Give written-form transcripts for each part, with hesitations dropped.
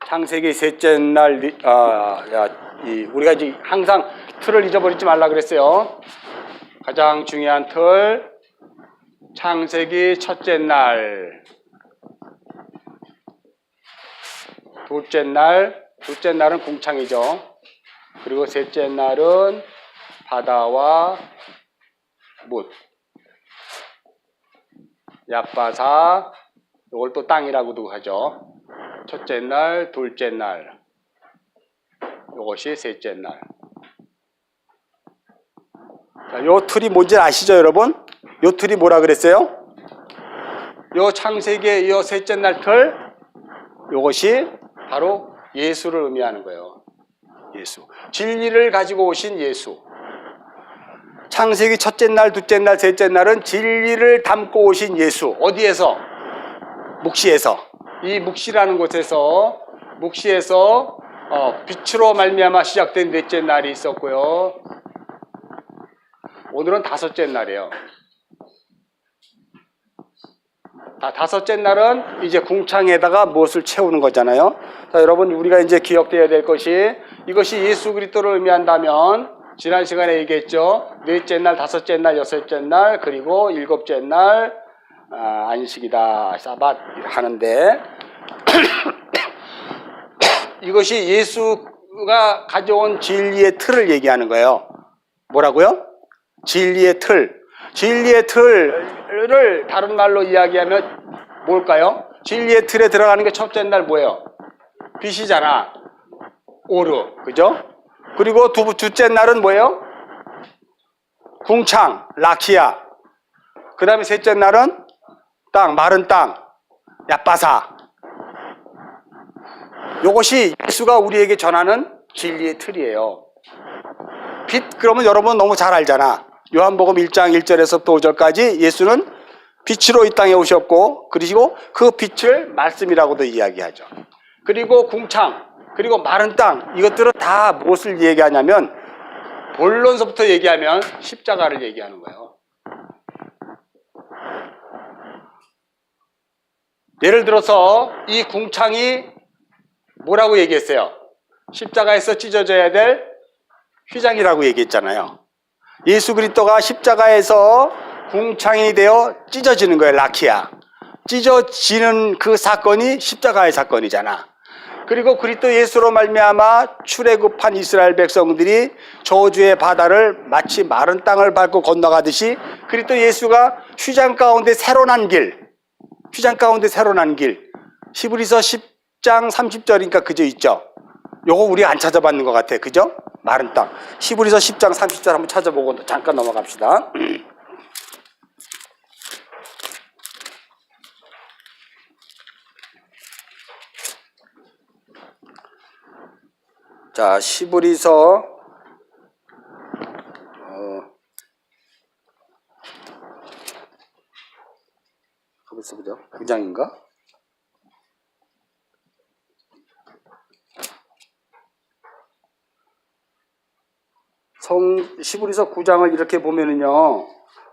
창세기 셋째 날, 우리가 이제 항상 틀을 잊어버리지 말라 그랬어요. 가장 중요한 틀, 창세기 첫째 날, 둘째 날은 궁창이죠. 그리고 셋째 날은 바다와 물, 얕바사, 이걸 또 땅이라고도 하죠. 첫째 날, 둘째 날, 이것이 셋째 날. 자, 요 틀이 뭔지 아시죠, 여러분? 요 틀이 뭐라 그랬어요? 요 창세기의 요 셋째 날 틀, 요것이 바로 예수를 의미하는 거예요. 예수. 진리를 가지고 오신 예수. 창세기 첫째 날, 둘째 날, 셋째 날은 진리를 담고 오신 예수. 어디에서? 묵시에서. 이 묵시라는 곳에서, 빛으로 말미암아 시작된 넷째 날이 있었고요. 오늘은 다섯째 날이에요. 다섯째 날은 이제 궁창에다가 무엇을 채우는 거잖아요. 자, 여러분, 우리가 이제 기억되어야 될 것이, 이것이 예수 그리스도를 의미한다면, 지난 시간에 얘기했죠. 넷째 날, 다섯째 날, 여섯째 날, 그리고 일곱째 날, 안식이다, 사밧 하는데, 이것이 예수가 가져온 진리의 틀을 얘기하는 거예요. 뭐라고요? 진리의 틀. 진리의 틀을 다른 말로 이야기하면 뭘까요? 진리의 틀에 들어가는 게 첫째 날 뭐예요? 빛이잖아. 오르. 그죠? 그리고 둘째 날은 뭐예요? 궁창, 라키아. 그 다음에 셋째 날은 땅, 마른 땅, 얕바사. 이것이 예수가 우리에게 전하는 진리의 틀이에요. 빛, 그러면 여러분 너무 잘 알잖아. 요한복음 1장 1절에서부터 5절까지 예수는 빛으로 이 땅에 오셨고, 그리고 그 빛을 말씀이라고도 이야기하죠. 그리고 궁창, 그리고 마른 땅, 이것들은 다 무엇을 얘기하냐면, 본론서부터 얘기하면 십자가를 얘기하는 거예요. 예를 들어서 이 궁창이 뭐라고 얘기했어요? 십자가에서 찢어져야 될 휘장이라고 얘기했잖아요. 예수 그리스도가 십자가에서 궁창이 되어 찢어지는 거예요. 라키아. 찢어지는 그 사건이 십자가의 사건이잖아. 그리고 그리스도 예수로 말미암아 출애굽한 이스라엘 백성들이 저주의 바다를 마치 마른 땅을 밟고 건너가듯이 그리스도 예수가 휘장 가운데 새로 난 길, 히브리서 10장 30절이니까 그저 있죠. 요거 우리 안 찾아봤는 것 같아. 그죠? 마른 땅. 히브리서 10장 30절 한번 찾아보고 잠깐 넘어갑시다. 자, 히브리서 보죠. 9장인가? 히브리서 9장을 이렇게 보면은요,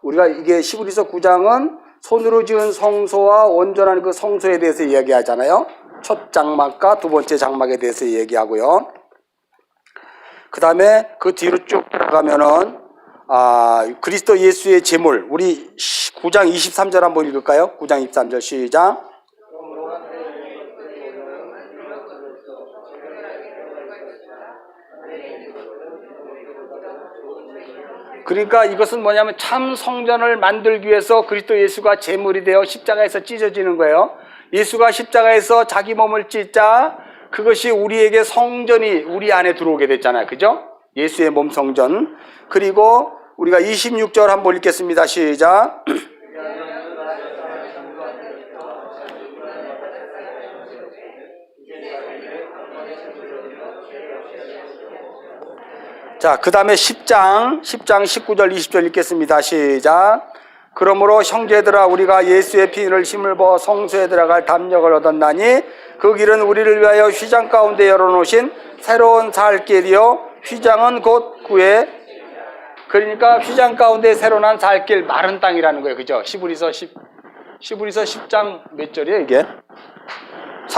우리가 이게 히브리서 9장은 손으로 지은 성소와 온전한 그 성소에 대해서 이야기하잖아요. 첫 장막과 두 번째 장막에 대해서 얘기하고요. 그 다음에 그 뒤로 쭉 들어가면은 그리스도 예수의 제물, 우리 9장 23절 한번 읽을까요? 9장 23절 시작. 그러니까 이것은 뭐냐면 참 성전을 만들기 위해서 그리스도 예수가 제물이 되어 십자가에서 찢어지는 거예요. 예수가 십자가에서 자기 몸을 찢자 그것이 우리에게 성전이 우리 안에 들어오게 됐잖아요. 그죠? 예수의 몸 성전. 그리고 우리가 26절 한번 읽겠습니다. 시작. 자, 그 다음에 10장 19절 20절 읽겠습니다. 시작. 그러므로 형제들아 우리가 예수의 피를 힘입어 성소에 들어갈 담력을 얻었나니 그 길은 우리를 위하여 휘장 가운데 열어놓으신 새로운 살 길이요 휘장은 곧 구에, 그러니까 휘장 가운데 새로 난 살 길 마른 땅이라는 거예요. 그죠? 히브리서 10장 몇 절이에요 이게?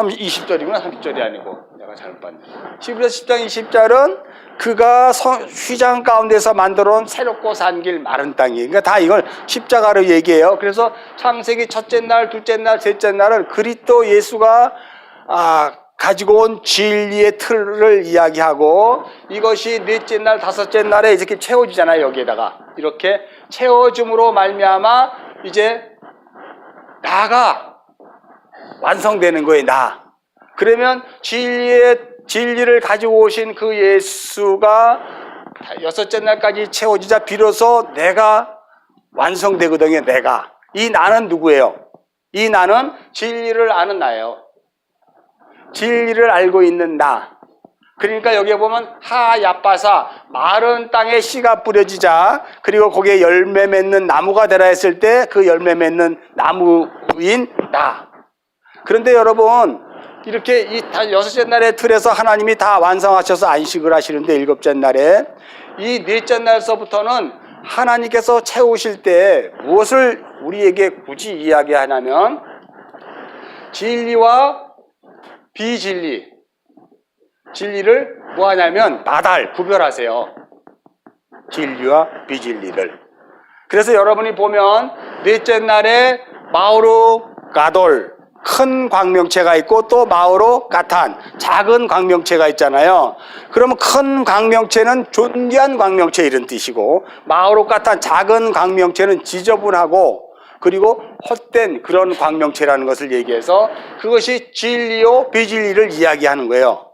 20절이구나. 30절이 아니고 내가 잘못 봤네. 히브리서 10장 20절은 그가 휘장 가운데서 만들어 온 새롭고 산 길 마른 땅이. 그러니까 다 이걸 십자가로 얘기해요. 그래서 창세기 첫째 날, 둘째 날, 셋째 날은 그리스도 예수가 가지고 온 진리의 틀을 이야기하고, 이것이 넷째 날, 다섯째 날에 이렇게 채워지잖아요. 여기에다가 이렇게 채워줌으로 말미암아 이제 나가 완성되는 거예요. 나. 그러면 진리를 가지고 오신 그 예수가 여섯째 날까지 채워지자 비로소 내가 완성되거든요. 내가. 이 나는 누구예요? 이 나는 진리를 아는 나예요. 진리를 알고 있는 나. 그러니까 여기에 보면 하야빠사, 마른 땅에 씨가 뿌려지자 그리고 거기에 열매 맺는 나무가 되라 했을 때 그 열매 맺는 나무인 나. 그런데 여러분, 이렇게 이 여섯째 날의 틀에서 하나님이 다 완성하셔서 안식을 하시는데, 일곱째 날에 이 넷째 날서부터는 하나님께서 채우실 때 무엇을 우리에게 굳이 이야기하냐면 진리와 비진리, 진리를 뭐 하냐면 구별하세요. 진리와 비진리를. 그래서 여러분이 보면 넷째 날에 마오르 가돌, 큰 광명체가 있고 또 마오르 가탄, 작은 광명체가 있잖아요. 그러면 큰 광명체는 존귀한 광명체 이런 뜻이고, 마오르 가탄, 작은 광명체는 지저분하고 그리고 헛된 그런 광명체라는 것을 얘기해서 그것이 진리요 비진리를 이야기하는 거예요.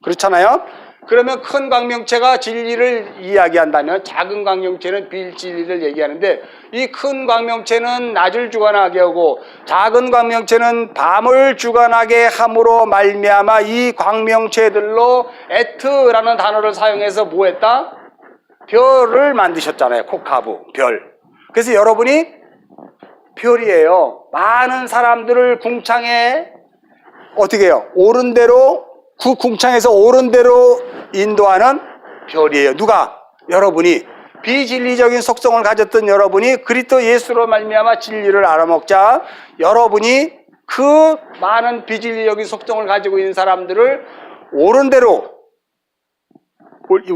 그렇잖아요. 그러면 큰 광명체가 진리를 이야기한다면 작은 광명체는 비진리를 얘기하는데, 이 큰 광명체는 낮을 주관하게 하고 작은 광명체는 밤을 주관하게 함으로 말미암아 이 광명체들로 에트라는 단어를 사용해서 뭐 했다? 별을 만드셨잖아요. 코카부, 별. 그래서 여러분이 별이에요. 많은 사람들을 궁창에 어떻게 해요? 옳은 대로, 그 궁창에서 옳은 대로 인도하는 별이에요. 누가? 여러분이. 비진리적인 속성을 가졌던 여러분이 그리스도 예수로 말미암아 진리를 알아먹자 여러분이 그 많은 비진리적인 속성을 가지고 있는 사람들을 옳은 대로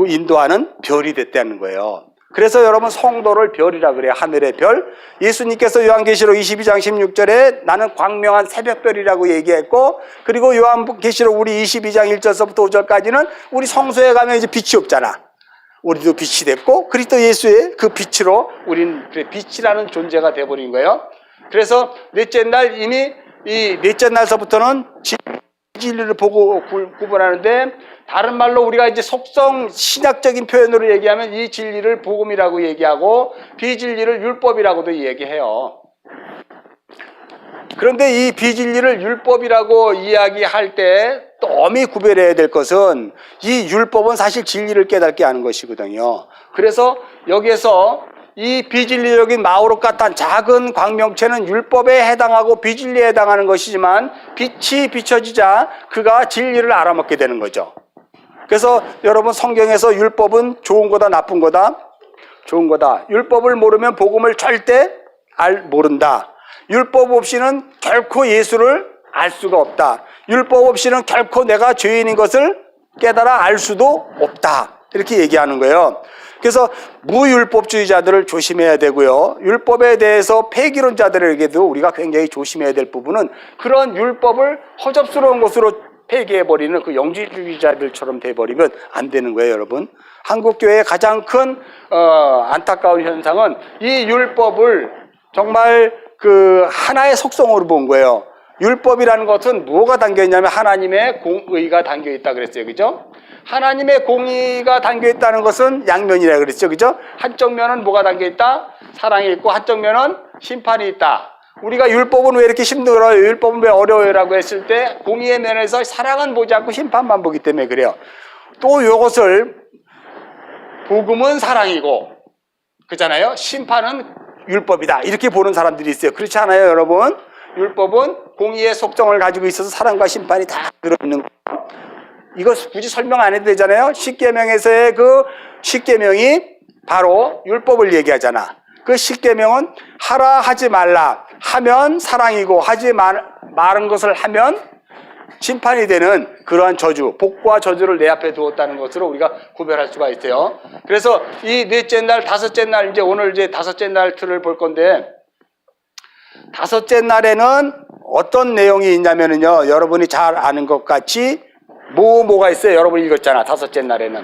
인도하는 별이 됐다는 거예요. 그래서 여러분 성도를 별이라 그래요. 하늘의 별. 예수님께서 요한계시록 22장 16절에 나는 광명한 새벽별이라고 얘기했고, 그리고 요한계시록 우리 22장 1절서부터 5절까지는 우리 성소에 가면 이제 빛이 없잖아. 우리도 빛이 됐고 그리스도 예수의 그 빛으로 우리는 빛이라는 존재가 돼버린 거예요. 그래서 넷째 날 이미 이 넷째 날서부터는 진리를 보고 구분하는데, 다른 말로 우리가 이제 속성 신학적인 표현으로 얘기하면 이 진리를 복음이라고 얘기하고 비진리를 율법이라고도 얘기해요. 그런데 이 비진리를 율법이라고 이야기할 때 또 엄히 구별해야 될 것은 이 율법은 사실 진리를 깨닫게 하는 것이거든요. 그래서 여기에서 이 비진리적인 마오르 가탄 작은 광명체는 율법에 해당하고 비진리에 해당하는 것이지만 빛이 비춰지자 그가 진리를 알아먹게 되는 거죠. 그래서 여러분 성경에서 율법은 좋은 거다 나쁜 거다? 좋은 거다. 율법을 모르면 복음을 절대 모른다. 율법 없이는 결코 예수를 알 수가 없다. 율법 없이는 결코 내가 죄인인 것을 깨달아 알 수도 없다. 이렇게 얘기하는 거예요. 그래서 무율법주의자들을 조심해야 되고요. 율법에 대해서 폐기론자들에게도 우리가 굉장히 조심해야 될 부분은 그런 율법을 허접스러운 것으로 폐기해버리는 그 영지주의자들처럼 돼버리면 안 되는 거예요, 여러분. 한국교회의 가장 큰 안타까운 현상은 이 율법을 정말 그 하나의 속성으로 본 거예요. 율법이라는 것은 뭐가 담겨있냐면 하나님의 공의가 담겨있다 그랬어요. 그죠? 하나님의 공의가 담겨있다는 것은 양면이라 그랬죠. 그죠? 한쪽 면은 뭐가 담겨있다? 사랑이 있고 한쪽 면은 심판이 있다. 우리가 율법은 왜 이렇게 힘들어요? 율법은 왜 어려워요? 라고 했을 때 공의의 면에서 사랑은 보지 않고 심판만 보기 때문에 그래요. 또 이것을 복음은 사랑이고 그잖아요. 심판은 율법이다. 이렇게 보는 사람들이 있어요. 그렇지 않아요, 여러분? 율법은 공의의 속성을 가지고 있어서 사랑과 심판이 다 들어있는 거예요. 이거 굳이 설명 안 해도 되잖아요. 십계명에서의 그 십계명이 바로 율법을 얘기하잖아. 그 십계명은 하라 하지 말라 하면 사랑이고 하지 말은 것을 하면 심판이 되는 그러한 저주, 복과 저주를 내 앞에 두었다는 것으로 우리가 구별할 수가 있어요. 그래서 이 넷째 날, 다섯째 날, 이제 오늘 이제 다섯째 날 틀을 볼 건데, 다섯째 날에는 어떤 내용이 있냐면요, 여러분이 잘 아는 것 같이 뭐가 있어요? 여러분이 읽었잖아. 다섯째 날에는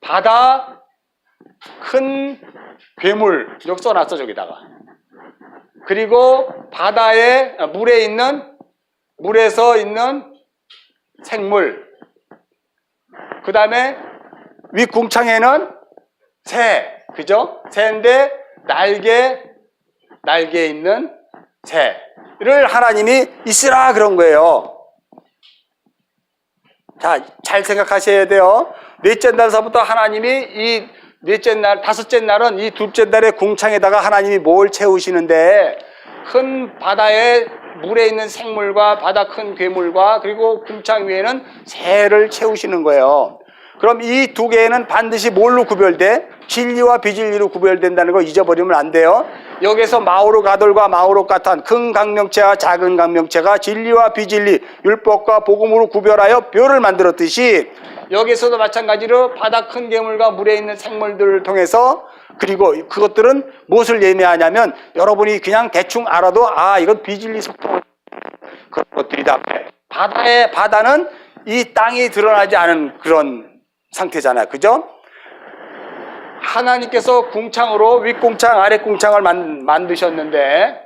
바다, 큰 괴물, 여기 써놨어 저기다가. 그리고 바다에 물에서 있는 생물. 그 다음에 윗궁창에는 새, 그죠? 새인데 날개 있는 새를 하나님이 있으라 그런 거예요. 자, 잘 생각하셔야 돼요. 넷째 날서부터 하나님이 이 넷째 날, 다섯째 날은 이 둘째 날의 궁창에다가 하나님이 뭘 채우시는데, 큰 바다에 물에 있는 생물과 바다 큰 괴물과 그리고 궁창 위에는 새를 채우시는 거예요. 그럼 이 두 개는 반드시 뭘로 구별돼? 진리와 비진리로 구별된다는 거 잊어버리면 안 돼요. 여기서 마오르가돌과 마오르가탄, 큰 강명체와 작은 강명체가 진리와 비진리, 율법과 복음으로 구별하여 뼈를 만들었듯이, 여기서도 마찬가지로 바다 큰 괴물과 물에 있는 생물들을 통해서, 그리고 그것들은 무엇을 예매하냐면 여러분이 그냥 대충 알아도 이건 비진리 속성 그런 것들이다. 바다는 이 땅이 드러나지 않은 그런 상태잖아요. 그죠? 하나님께서 궁창으로 윗궁창, 아랫궁창을 만드셨는데,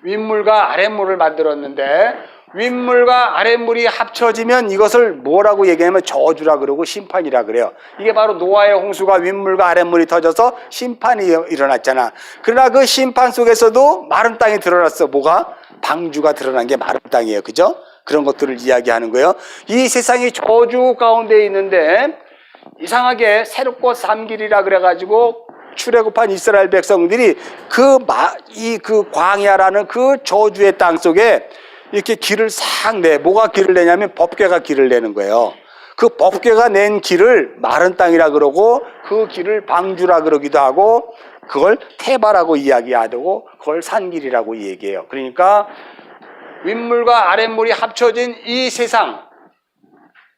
윗물과 아랫물을 만들었는데, 윗물과 아랫물이 합쳐지면 이것을 뭐라고 얘기하면 저주라 그러고 심판이라 그래요. 이게 바로 노아의 홍수가 윗물과 아랫물이 터져서 심판이 일어났잖아. 그러나 그 심판 속에서도 마른 땅이 드러났어. 뭐가? 방주가 드러난 게 마른 땅이에요. 그죠? 그런 것들을 이야기하는 거예요. 이 세상이 저주 가운데 있는데, 이상하게 새롭고 삼길이라 그래가지고 출애굽한 이스라엘 백성들이 그 광야라는 그 저주의 땅 속에 이렇게 길을 싹 내. 뭐가 길을 내냐면 법궤가 길을 내는 거예요. 그 법궤가 낸 길을 마른 땅이라 그러고, 그 길을 방주라 그러기도 하고, 그걸 태바라고 이야기하고, 그걸 산길이라고 얘기해요. 그러니까 윗물과 아랫물이 합쳐진 이 세상,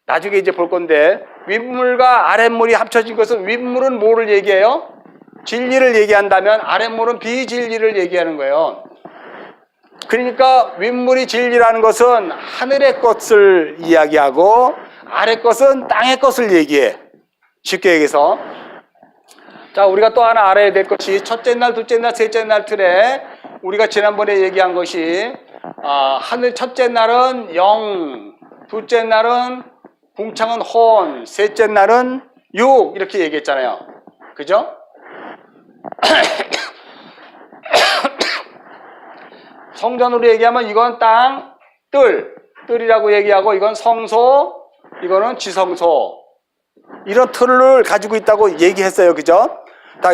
나중에 이제 볼 건데, 윗물과 아랫물이 합쳐진 것은, 윗물은 뭐를 얘기해요? 진리를 얘기한다면 아랫물은 비진리를 얘기하는 거예요. 그러니까 윗물이 진리라는 것은 하늘의 것을 이야기하고, 아랫 것은 땅의 것을 얘기해. 쉽게 얘기해서. 자, 우리가 또 하나 알아야 될 것이, 첫째 날, 둘째 날, 셋째 날 틀에 우리가 지난번에 얘기한 것이, 하늘 첫째 날은 영, 둘째 날은 궁창은 혼, 셋째 날은 육, 이렇게 얘기했잖아요. 그죠? 성전으로 얘기하면 이건 땅, 뜰이라고 얘기하고, 이건 성소, 이거는 지성소. 이런 틀을 가지고 있다고 얘기했어요. 그죠?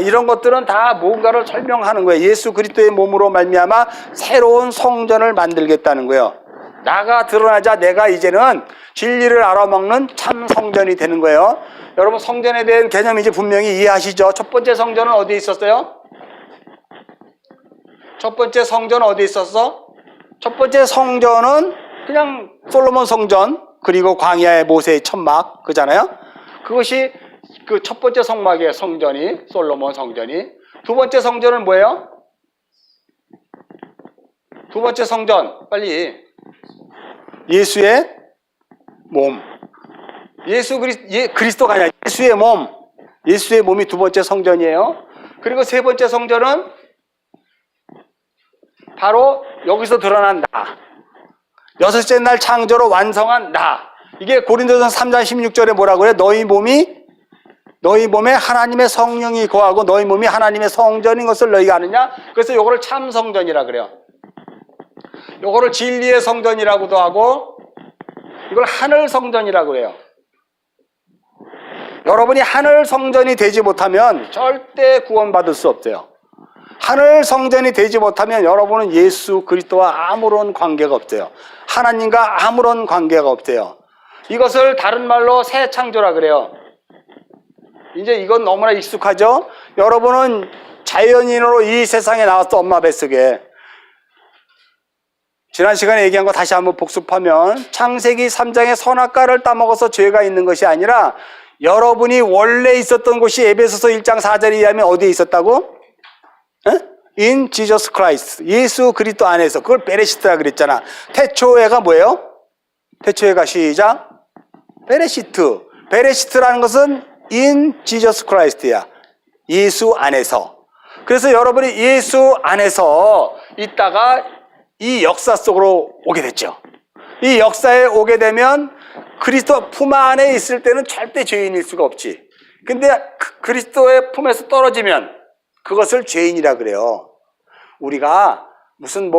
이런 것들은 다 뭔가를 설명하는 거예요. 예수 그리스도의 몸으로 말미암아 새로운 성전을 만들겠다는 거예요. 나가 드러나자 내가 이제는 진리를 알아먹는 참 성전이 되는 거예요. 여러분, 성전에 대한 개념 이제 분명히 이해하시죠? 첫 번째 성전은 어디에 있었어요? 첫 번째 성전은 어디에 있었어? 첫 번째 성전은 그냥 솔로몬 성전, 그리고 광야의 모세의 천막, 그잖아요? 그것이 그 첫 번째 성막의 성전이, 솔로몬 성전이. 두 번째 성전은 뭐예요? 두 번째 성전, 빨리. 예수의 몸. 그리스도가 아니라 예수의 몸. 예수의 몸이 두 번째 성전이에요. 그리고 세 번째 성전은 바로 여기서 드러난 나. 여섯째 날 창조로 완성한 나. 이게 고린도전서 3장 16절에 뭐라고 해요? 너희 몸에 하나님의 성령이 거하고 너희 몸이 하나님의 성전인 것을 너희가 아느냐? 그래서 요거를 참 성전이라 그래요. 요거를 진리의 성전이라고도 하고, 이걸 하늘 성전이라고 해요. 여러분이 하늘 성전이 되지 못하면 절대 구원받을 수 없어요. 하늘 성전이 되지 못하면 여러분은 예수 그리스도와 아무런 관계가 없어요. 하나님과 아무런 관계가 없어요. 이것을 다른 말로 새 창조라 그래요. 이제 이건 너무나 익숙하죠? 여러분은 자연인으로 이 세상에 나왔어. 엄마 뱃속에. 지난 시간에 얘기한 거 다시 한번 복습하면 창세기 3장의 선악과를 따먹어서 죄가 있는 것이 아니라 여러분이 원래 있었던 곳이 에베소서 1장 4절에 의하면 어디에 있었다고? In Jesus Christ. 예수 그리스도 안에서. 그걸 베레시트라 그랬잖아. 태초에가 뭐예요? 태초에가 시작. 베레시트. 베레시트라는 것은 In Jesus Christ야. 예수 안에서. 그래서 여러분이 예수 안에서 있다가 이 역사 속으로 오게 됐죠. 이 역사에 오게 되면 그리스도 품 안에 있을 때는 절대 죄인일 수가 없지. 근데 그리스도의 품에서 떨어지면 그것을 죄인이라 그래요. 우리가 무슨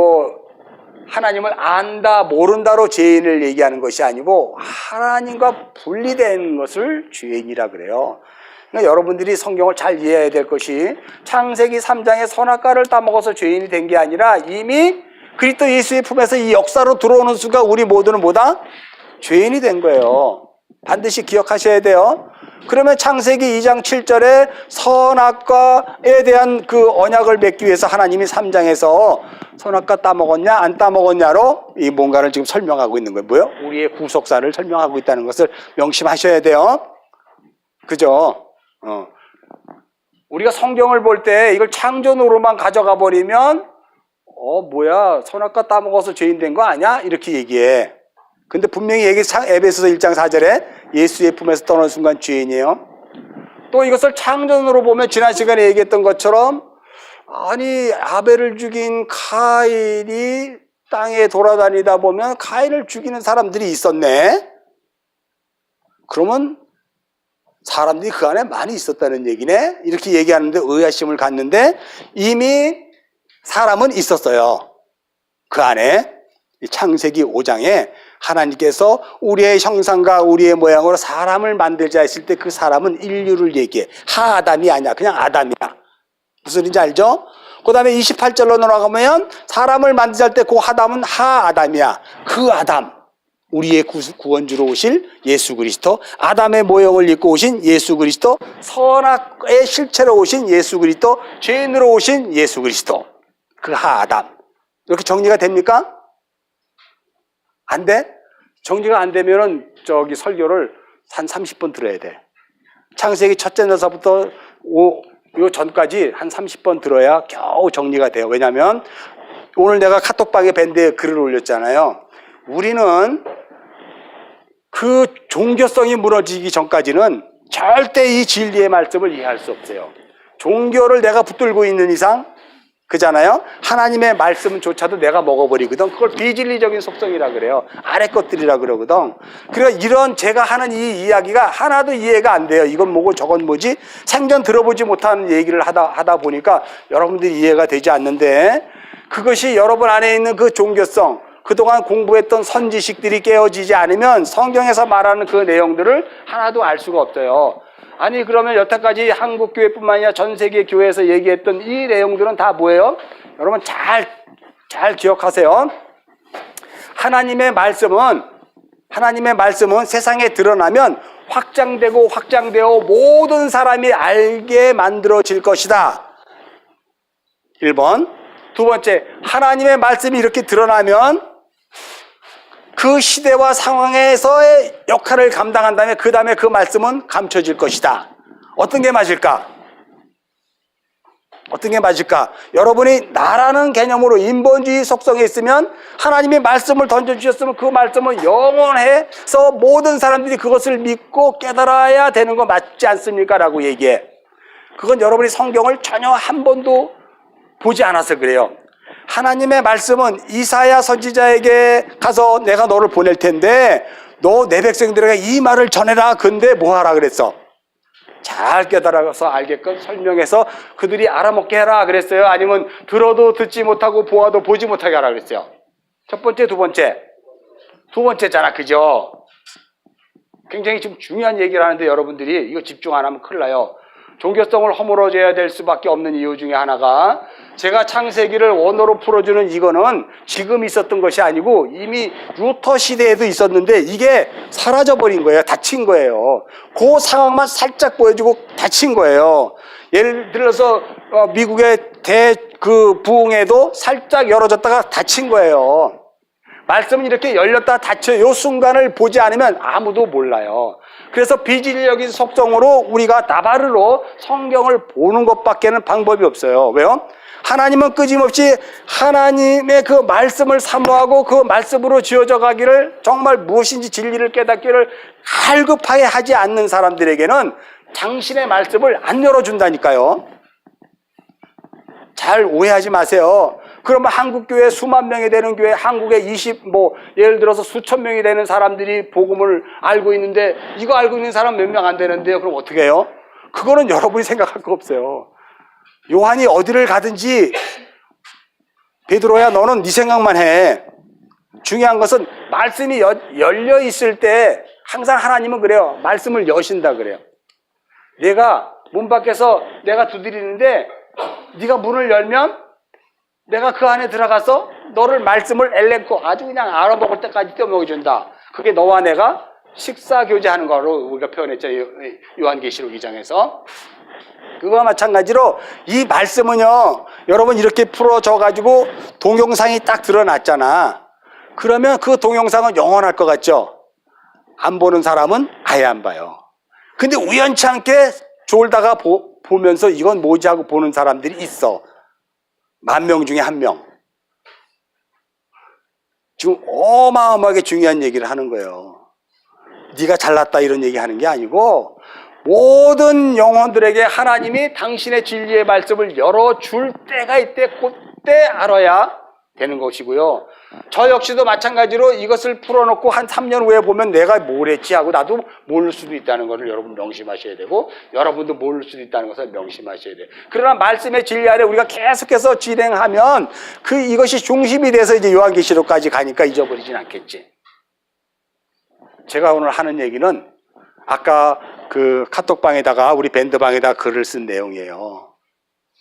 하나님을 안다 모른다로 죄인을 얘기하는 것이 아니고 하나님과 분리된 것을 죄인이라 그래요. 그러니까 여러분들이 성경을 잘 이해해야 될 것이 창세기 3장의 선악과를 따먹어서 죄인이 된 게 아니라 이미 그리스도 예수의 품에서 이 역사로 들어오는 순간 우리 모두는 뭐다? 죄인이 된 거예요. 반드시 기억하셔야 돼요. 그러면 창세기 2장 7절에 선악과에 대한 그 언약을 맺기 위해서 하나님이 3장에서 선악과 따먹었냐 안 따먹었냐로 이 뭔가를 지금 설명하고 있는 거예요. 뭐요? 우리의 구속사를 설명하고 있다는 것을 명심하셔야 돼요. 그죠? 우리가 성경을 볼 때 이걸 창조론으로만 가져가 버리면 뭐야 선악과 따먹어서 죄인 된 거 아니야? 이렇게 얘기해. 근데 분명히 에베소서 1장 4절에 예수의 품에서 떠나는 순간 죄인이에요. 또 이것을 창조론으로 보면 지난 시간에 얘기했던 것처럼 아니 아벨을 죽인 가인이 땅에 돌아다니다 보면 가인을 죽이는 사람들이 있었네. 그러면 사람들이 그 안에 많이 있었다는 얘기네. 이렇게 얘기하는데 의아심을 갖는데 이미 사람은 있었어요. 그 안에 창세기 5장에 하나님께서 우리의 형상과 우리의 모양으로 사람을 만들자 했을 때 그 사람은 인류를 얘기해. 하아담이 아니야. 그냥 아담이야. 무슨 소리인지 알죠? 그 다음에 28절로 넘어가면 사람을 만들자 할 때 그 아담은 하아담이야. 그 아담. 우리의 구원주로 오실 예수 그리스도, 아담의 모형을 입고 오신 예수 그리스도, 선악의 실체로 오신 예수 그리스도, 죄인으로 오신 예수 그리스도. 그 하아담. 이렇게 정리가 됩니까? 안 돼? 정리가 안 되면은 설교를 한 30번 들어야 돼. 창세기 첫째 녀석부터 요 전까지 한 30번 들어야 겨우 정리가 돼요. 왜냐하면 오늘 내가 카톡방에 밴드에 글을 올렸잖아요. 우리는 그 종교성이 무너지기 전까지는 절대 이 진리의 말씀을 이해할 수 없어요. 종교를 내가 붙들고 있는 이상, 그잖아요. 하나님의 말씀조차도 내가 먹어버리거든. 그걸 비진리적인 속성이라 그래요. 아래 것들이라 그러거든. 그러니까 이런 제가 하는 이 이야기가 하나도 이해가 안 돼요. 이건 뭐고 저건 뭐지? 생전 들어보지 못한 얘기를 하다 보니까 여러분들이 이해가 되지 않는데, 그것이 여러분 안에 있는 그 종교성, 그동안 공부했던 선지식들이 깨어지지 않으면 성경에서 말하는 그 내용들을 하나도 알 수가 없어요. 아니 그러면 여태까지 한국교회뿐만 아니라 전 세계 교회에서 얘기했던 이 내용들은 다 뭐예요? 여러분 잘 기억하세요. 하나님의 말씀은 세상에 드러나면 확장되고 모든 사람이 알게 만들어질 것이다. 1번. 두 번째, 하나님의 말씀이 이렇게 드러나면 그 시대와 상황에서의 역할을 감당한 다음에 그 다음에 그 말씀은 감춰질 것이다. 어떤 게 맞을까? 여러분이 나라는 개념으로 인본주의 속성에 있으면 하나님의 말씀을 던져주셨으면 그 말씀은 영원해서 모든 사람들이 그것을 믿고 깨달아야 되는 거 맞지 않습니까? 라고 얘기해. 그건 여러분이 성경을 전혀 한 번도 보지 않아서 그래요. 하나님의 말씀은 이사야 선지자에게 가서 내가 너를 보낼 텐데 너 내 백성들에게 이 말을 전해라. 근데 뭐 하라 그랬어? 잘 깨달아서 알게끔 설명해서 그들이 알아먹게 해라 그랬어요? 아니면 들어도 듣지 못하고 보아도 보지 못하게 하라 그랬어요? 첫 번째, 두 번째? 두 번째잖아, 그죠? 굉장히 지금 중요한 얘기를 하는데 여러분들이 이거 집중 안 하면 큰일 나요. 종교성을 허물어줘야 될 수밖에 없는 이유 중에 하나가, 제가 창세기를 원어로 풀어주는 이거는 지금 있었던 것이 아니고 이미 루터 시대에도 있었는데 이게 사라져버린 거예요. 닫힌 거예요. 그 상황만 살짝 보여주고 닫힌 거예요. 예를 들어서 미국의 부흥회도 살짝 열어졌다가 닫힌 거예요. 말씀은 이렇게 열렸다 닫혀 요 순간을 보지 않으면 아무도 몰라요. 그래서 비진리적인 속성으로 우리가 나바르로 성경을 보는 것밖에는 방법이 없어요. 왜요? 하나님은 끊임없이 하나님의 그 말씀을 사모하고 그 말씀으로 지어져 가기를, 정말 무엇인지 진리를 깨닫기를 갈급하게 하지 않는 사람들에게는 당신의 말씀을 안 열어준다니까요. 잘 오해하지 마세요. 그러면 한국교회 수만 명이 되는 교회, 한국에 예를 들어서 수천 명이 되는 사람들이 복음을 알고 있는데, 이거 알고 있는 사람 몇 명 안 되는데요. 그럼 어떻게 해요? 그거는 여러분이 생각할 거 없어요. 요한이 어디를 가든지, 베드로야 너는 네 생각만 해. 중요한 것은 말씀이 열려 있을 때 항상 하나님은 그래요. 말씀을 여신다 그래요. 내가 문 밖에서 내가 두드리는데 네가 문을 열면 내가 그 안에 들어가서 너를 말씀을 엘랭코 아주 그냥 알아먹을 때까지 떼어먹여준다. 그게 너와 내가 식사교제하는 거로 우리가 표현했죠. 요한계시록 2장에서. 그거와 마찬가지로 이 말씀은요, 여러분 이렇게 풀어져 가지고 동영상이 딱 드러났잖아. 그러면 그 동영상은 영원할 것 같죠? 안 보는 사람은 아예 안 봐요. 근데 우연치 않게 졸다가 보면서 이건 뭐지 하고 보는 사람들이 있어. 10,000명 중에 1명. 지금 어마어마하게 중요한 얘기를 하는 거예요. 네가 잘났다 이런 얘기 하는 게 아니고, 모든 영혼들에게 하나님이 당신의 진리의 말씀을 열어줄 때가 있대, 그때 알아야 되는 것이고요. 저 역시도 마찬가지로 이것을 풀어놓고 한 3년 후에 보면 내가 뭘 했지 하고 나도 모를 수도 있다는 것을 여러분 명심하셔야 되고, 여러분도 모를 수도 있다는 것을 명심하셔야 돼요. 그러나 말씀의 진리 아래 우리가 계속해서 진행하면 이것이 중심이 돼서 이제 요한계시록까지 가니까 잊어버리진 않겠지. 제가 오늘 하는 얘기는 아까 그 카톡방에다가 우리 밴드방에다가 글을 쓴 내용이에요.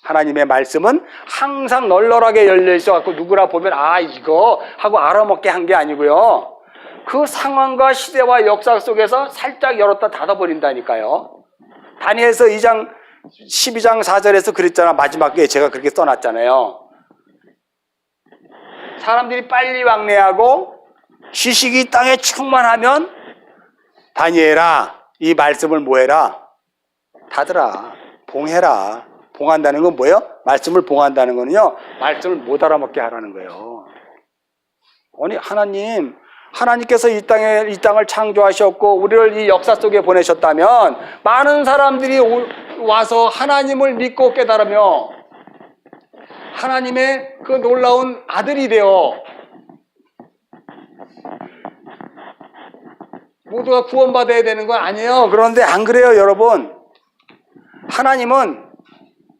하나님의 말씀은 항상 널널하게 열려 있어갖고 누구나 보면 이거 하고 알아먹게 한 게 아니고요. 그 상황과 시대와 역사 속에서 살짝 열었다 닫아버린다니까요. 다니엘서 2장 12장 4절에서 그랬잖아. 마지막에 제가 그렇게 써놨잖아요. 사람들이 빨리 왕래하고 지식이 땅에 충만하면 다니엘아, 이 말씀을 뭐해라? 닫으라. 봉해라. 봉한다는 건 뭐예요? 말씀을 봉한다는 거는요, 말씀을 못 알아먹게 하라는 거예요. 아니, 하나님께서 이 땅을 창조하셨고 우리를 이 역사 속에 보내셨다면 많은 사람들이 와서 하나님을 믿고 깨달으며 하나님의 그 놀라운 아들이 되어 모두가 구원받아야 되는 건 아니에요. 그런데 안 그래요, 여러분.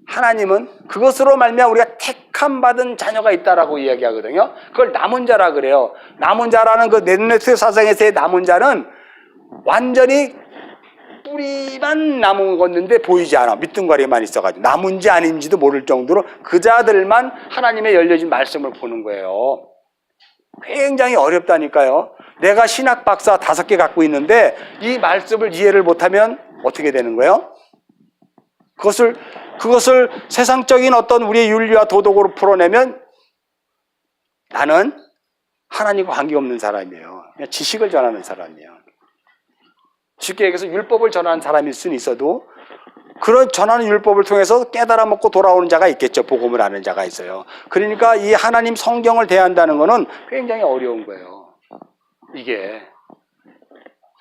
하나님은 그것으로 말미암아 우리가 택함 받은 자녀가 있다라고 이야기하거든요. 그걸 남은 자라 그래요. 남은 자라는 그 넷레트 사상에서의 남은 자는 완전히 뿌리만 남은 건데 보이지 않아. 밑둥가리만 있어가지고 남은지 아닌지도 모를 정도로 그 자들만 하나님의 열려진 말씀을 보는 거예요. 굉장히 어렵다니까요. 내가 신학 박사 5개 갖고 있는데 이 말씀을 이해를 못하면 어떻게 되는 거예요? 그것을 세상적인 어떤 우리의 윤리와 도덕으로 풀어내면 나는 하나님과 관계없는 사람이에요. 그냥 지식을 전하는 사람이에요. 쉽게 얘기해서 율법을 전하는 사람일 수는 있어도 그런 전하는 율법을 통해서 깨달아 먹고 돌아오는 자가 있겠죠. 복음을 아는 자가 있어요. 그러니까 이 하나님 성경을 대한다는 것은 굉장히 어려운 거예요. 이게.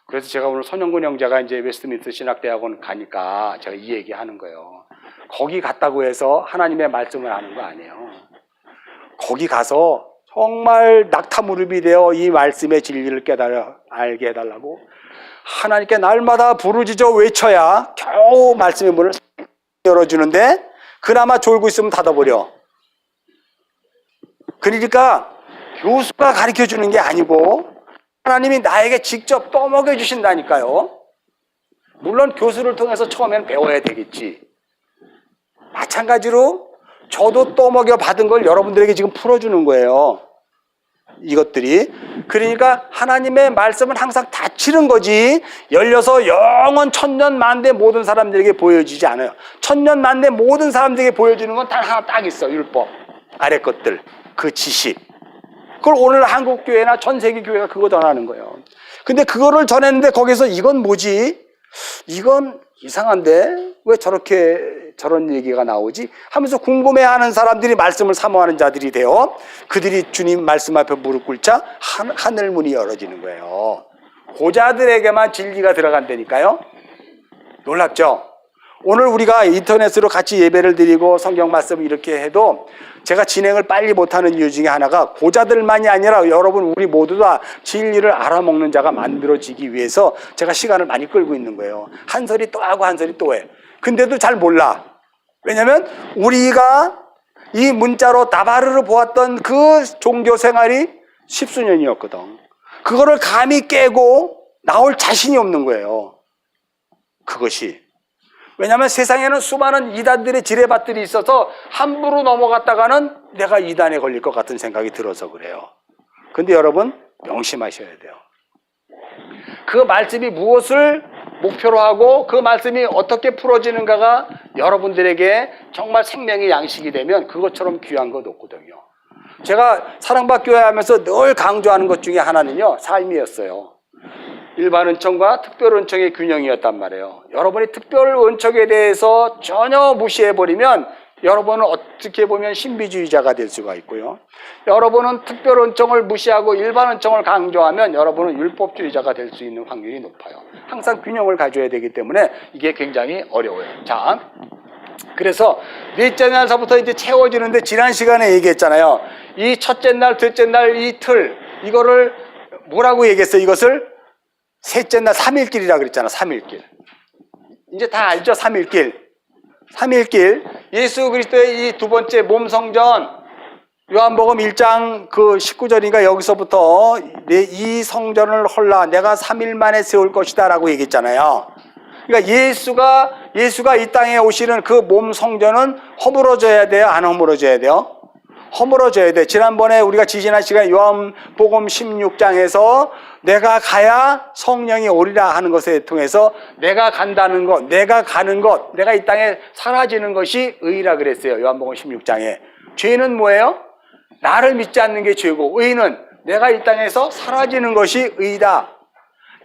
그래서 제가 오늘 손영근 형제가 이제 웨스트민스터 신학대학원 가니까 제가 이 얘기 하는 거예요. 거기 갔다고 해서 하나님의 말씀을 아는 거 아니에요. 거기 가서 정말 낙타무릎이 되어 이 말씀의 진리를 알게 해달라고 하나님께 날마다 부르짖어 외쳐야 겨우 말씀의 문을 열어주는데 그나마 졸고 있으면 닫아버려. 그러니까 교수가 가르쳐주는 게 아니고 하나님이 나에게 직접 떠먹여 주신다니까요. 물론 교수를 통해서 처음에는 배워야 되겠지. 마찬가지로 저도 떠먹여 받은 걸 여러분들에게 지금 풀어주는 거예요. 이것들이. 그러니까 하나님의 말씀은 항상 닫히는 거지 열려서 영원 천년 만대 모든 사람들에게 보여지지 않아요. 천년 만대 모든 사람들에게 보여주는 건 단 하나 딱 있어. 율법. 아래 것들. 그 지식. 그걸 오늘 한국 교회나 전 세계 교회가 그거 전하는 거예요. 근데 그거를 전했는데 거기서 이건 뭐지? 이건 이상한데 왜 저런 얘기가 나오지? 하면서 궁금해하는 사람들이 말씀을 사모하는 자들이 되어 그들이 주님 말씀 앞에 무릎 꿇자 하늘 문이 열어지는 거예요. 고자들에게만 진리가 들어간다니까요. 놀랍죠? 오늘 우리가 인터넷으로 같이 예배를 드리고 성경 말씀을 이렇게 해도 제가 진행을 빨리 못하는 이유 중에 하나가 고자들만이 아니라 여러분 우리 모두 다 진리를 알아먹는 자가 만들어지기 위해서 제가 시간을 많이 끌고 있는 거예요. 한 소리 또 하고 한 소리 또 해. 근데도 잘 몰라. 왜냐면 우리가 이 문자로 나바르를 보았던 그 종교 생활이 십수년이었거든. 그거를 감히 깨고 나올 자신이 없는 거예요. 그것이. 왜냐하면 세상에는 수많은 이단들의 지뢰밭들이 있어서 함부로 넘어갔다가는 내가 이단에 걸릴 것 같은 생각이 들어서 그래요. 근데 여러분 명심하셔야 돼요. 그 말씀이 무엇을 목표로 하고 그 말씀이 어떻게 풀어지는가가 여러분들에게 정말 생명의 양식이 되면 그것처럼 귀한 것 없거든요. 제가 사랑받 교회 하면서 늘 강조하는 것 중에 하나는요, 삶이었어요. 일반 은총과 특별 은총의 균형이었단 말이에요. 여러분이 특별 은총에 대해서 전혀 무시해버리면 여러분은 어떻게 보면 신비주의자가 될 수가 있고요. 여러분은 특별 은총을 무시하고 일반 은총을 강조하면 여러분은 율법주의자가 될 수 있는 확률이 높아요. 항상 균형을 가져야 되기 때문에 이게 굉장히 어려워요. 자, 그래서 넷째 날서부터 이제 채워지는데 지난 시간에 얘기했잖아요. 이 첫째 날, 둘째 날, 이틀 이거를 뭐라고 얘기했어요? 이것을 셋째 날 3일길이라고 그랬잖아. 3일길. 이제 다 알죠? 3일길. 3일길. 예수 그리스도의 이 두 번째 몸 성전, 요한복음 1장 그 19절인가 여기서부터 이 성전을 헐라 내가 3일 만에 세울 것이다 라고 얘기했잖아요. 그러니까 예수가 이 땅에 오시는 그 몸 성전은 허물어져야 돼요? 안 허물어져야 돼요? 허물어져야 돼. 지난번에 우리가 지지난 시간에 요한복음 16장에서 내가 가야 성령이 오리라 하는 것에 통해서 내가 간다는 것, 내가 가는 것, 내가 이 땅에 사라지는 것이 의라 그랬어요. 요한복음 16장에. 죄는 뭐예요? 나를 믿지 않는 게 죄고, 의는 내가 이 땅에서 사라지는 것이 의다.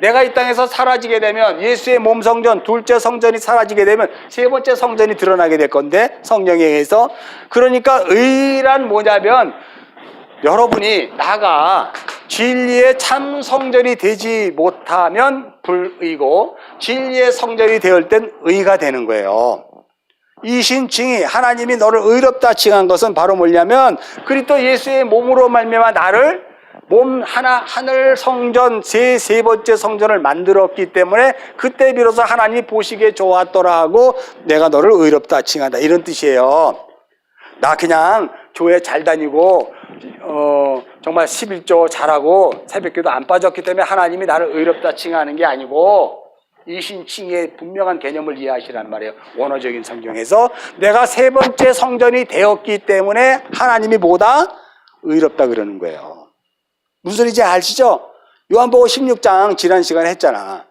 내가 이 땅에서 사라지게 되면 예수의 몸 성전, 둘째 성전이 사라지게 되면 세 번째 성전이 드러나게 될 건데, 성령에 의해서. 그러니까 의란 뭐냐면 여러분이 나가 진리의 참 성전이 되지 못하면 불의고 진리의 성전이 되을 땐 의가 되는 거예요. 이신칭이 하나님이 너를 의롭다 칭한 것은 바로 뭐냐면 그리스도 예수의 몸으로 말미암아 나를 몸 하나 하늘 성전 세 번째 성전을 만들었기 때문에 그때 비로소 하나님이 보시기에 좋았더라 하고 내가 너를 의롭다 칭한다 이런 뜻이에요. 나 그냥 교회 잘 다니고 정말 11조 잘하고 새벽기도 안 빠졌기 때문에 하나님이 나를 의롭다 칭하는 게 아니고 이신칭의 분명한 개념을 이해하시란 말이에요. 원어적인 성경에서 내가 세 번째 성전이 되었기 때문에 하나님이 뭐다? 의롭다 그러는 거예요. 무슨 소리인지 아시죠? 요한복음 16장 지난 시간에 했잖아.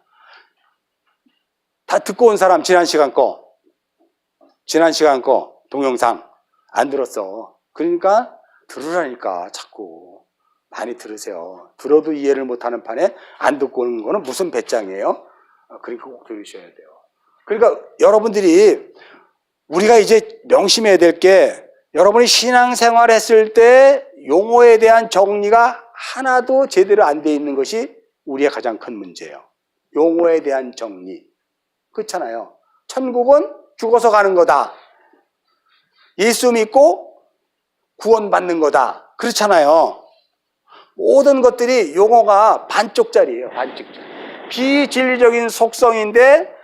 다 듣고 온 사람 지난 시간 거 동영상 안 들었어. 그러니까 들으라니까 자꾸 많이 들으세요. 들어도 이해를 못하는 판에 안 듣고 오는 거는 무슨 배짱이에요? 그러니까 꼭 들으셔야 돼요. 그러니까 여러분들이 우리가 이제 명심해야 될 게 여러분이 신앙생활 했을 때 용어에 대한 정리가 하나도 제대로 안 돼 있는 것이 우리의 가장 큰 문제예요. 용어에 대한 정리. 그렇잖아요. 천국은 죽어서 가는 거다. 예수 믿고 구원받는 거다. 그렇잖아요. 모든 것들이 용어가 반쪽짜리예요. 반쪽짜리. 비진리적인 속성인데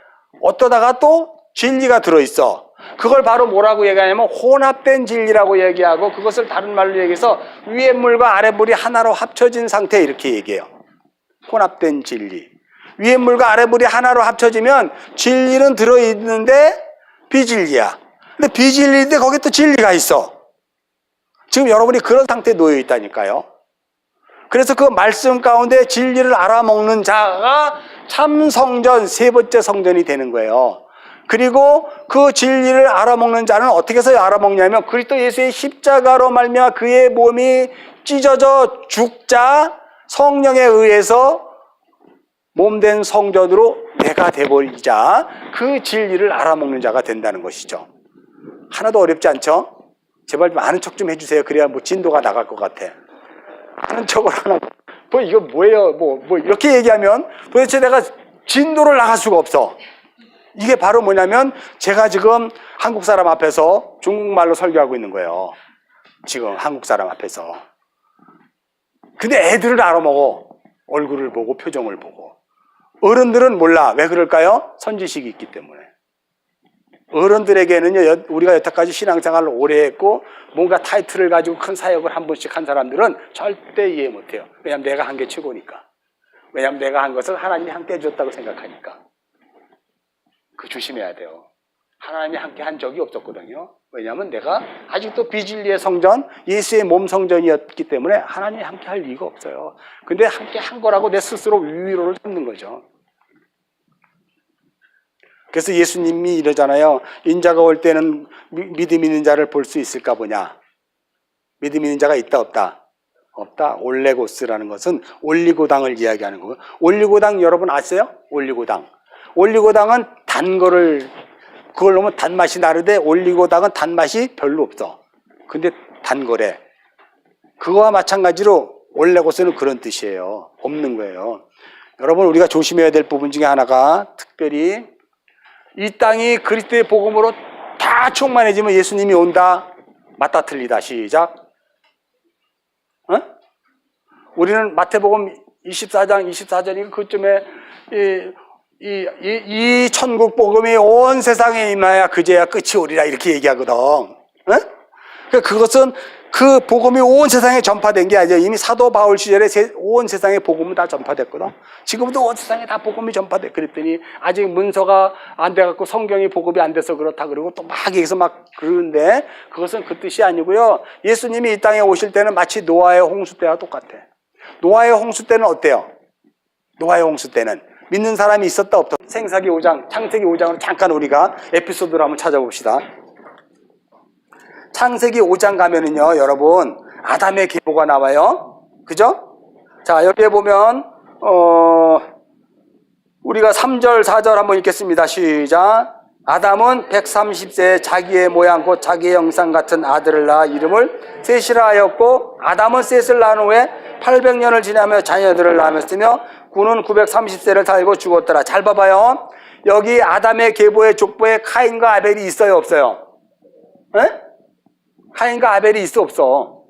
어떠다가 또 진리가 들어있어. 그걸 바로 뭐라고 얘기하냐면 혼합된 진리라고 얘기하고 그것을 다른 말로 얘기해서 위에 물과 아래 물이 하나로 합쳐진 상태 이렇게 얘기해요. 혼합된 진리. 위에 물과 아래 물이 하나로 합쳐지면 진리는 들어있는데 비진리야. 근데 비진리인데 거기에 또 진리가 있어. 지금 여러분이 그런 상태에 놓여 있다니까요. 그래서 그 말씀 가운데 진리를 알아먹는 자가 참 성전, 세 번째 성전이 되는 거예요. 그리고 그 진리를 알아먹는 자는 어떻게 해서 알아먹냐면 그리스도 예수의 십자가로 말미암아 그의 몸이 찢어져 죽자 성령에 의해서 몸된 성전으로 내가 돼버리자 그 진리를 알아먹는 자가 된다는 것이죠. 하나도 어렵지 않죠? 제발 좀 아는 척 좀 해주세요. 그래야 뭐 진도가 나갈 것 같아. 아는 척을 하나 뭐 이거 뭐예요? 뭐 이렇게 얘기하면 도대체 내가 진도를 나갈 수가 없어. 이게 바로 뭐냐면 제가 지금 한국 사람 앞에서 중국말로 설교하고 있는 거예요. 지금 한국 사람 앞에서. 근데 애들을 알아먹어. 얼굴을 보고 표정을 보고. 어른들은 몰라. 왜 그럴까요? 선지식이 있기 때문에. 어른들에게는요, 우리가 여태까지 신앙생활을 오래 했고 뭔가 타이틀을 가지고 큰 사역을 한 번씩 한 사람들은 절대 이해 못해요. 왜냐하면 내가 한 게 최고니까. 왜냐하면 내가 한 것을 하나님이 함께 해줬다고 생각하니까. 그 조심해야 돼요. 하나님이 함께 한 적이 없었거든요. 왜냐하면 내가 아직도 비진리의 성전, 예수의 몸 성전이었기 때문에 하나님이 함께 할 이유가 없어요. 근데 함께 한 거라고 내 스스로 위로를 삼는 거죠. 그래서 예수님이 이러잖아요. 인자가 올 때는 믿음 있는 자를 볼 수 있을까 보냐. 믿음 있는 자가 있다 없다? 없다. 올레고스라는 것은 올리고당을 이야기하는 거고요. 올리고당 여러분 아세요? 올리고당. 올리고당은 단 거를 그걸 넣으면 단맛이 나는데 올리고당은 단맛이 별로 없어. 근데 단 거래. 그거와 마찬가지로 올레고스는 그런 뜻이에요. 없는 거예요. 여러분 우리가 조심해야 될 부분 중에 하나가 특별히 이 땅이 그리스도의 복음으로 다 충만해지면 예수님이 온다. 맞다 틀리다. 시작. 우리는 마태복음 24장이니까 그쯤에 이 천국 복음이 온 세상에 임하여 그제야 끝이 오리라 이렇게 얘기하거든. 그것은 그 복음이 온 세상에 전파된 게 아니라 이미 사도 바울 시절에 온 세상에 복음은 다 전파됐거든. 지금도 온 세상에 다 복음이 전파돼. 그랬더니 아직 문서가 안 돼갖고 성경이 복음이 안 돼서 그렇다 그러고 또 막 여기서 막 그러는데 그것은 그 뜻이 아니고요. 예수님이 이 땅에 오실 때는 마치 노아의 홍수 때와 똑같아. 노아의 홍수 때는 어때요? 노아의 홍수 때는 믿는 사람이 있었다 없다. 창세기 5장으로 잠깐 우리가 에피소드를 한번 찾아봅시다. 창세기 5장 가면은요, 여러분, 아담의 계보가 나와요. 그죠? 자, 여기에 보면, 우리가 3절, 4절 한번 읽겠습니다. 시작. 아담은 130세에 자기의 모양, 곧 자기의 형상 같은 아들을 낳아 이름을 셋이라 하였고, 아담은 셋을 낳은 후에 800년을 지나며 자녀들을 낳았으며, 그는 930세를 살고 죽었더라. 잘 봐봐요. 여기 아담의 계보의 족보에 카인과 아벨이 있어요, 없어요? 에? 카인과 아벨이 있어 없어?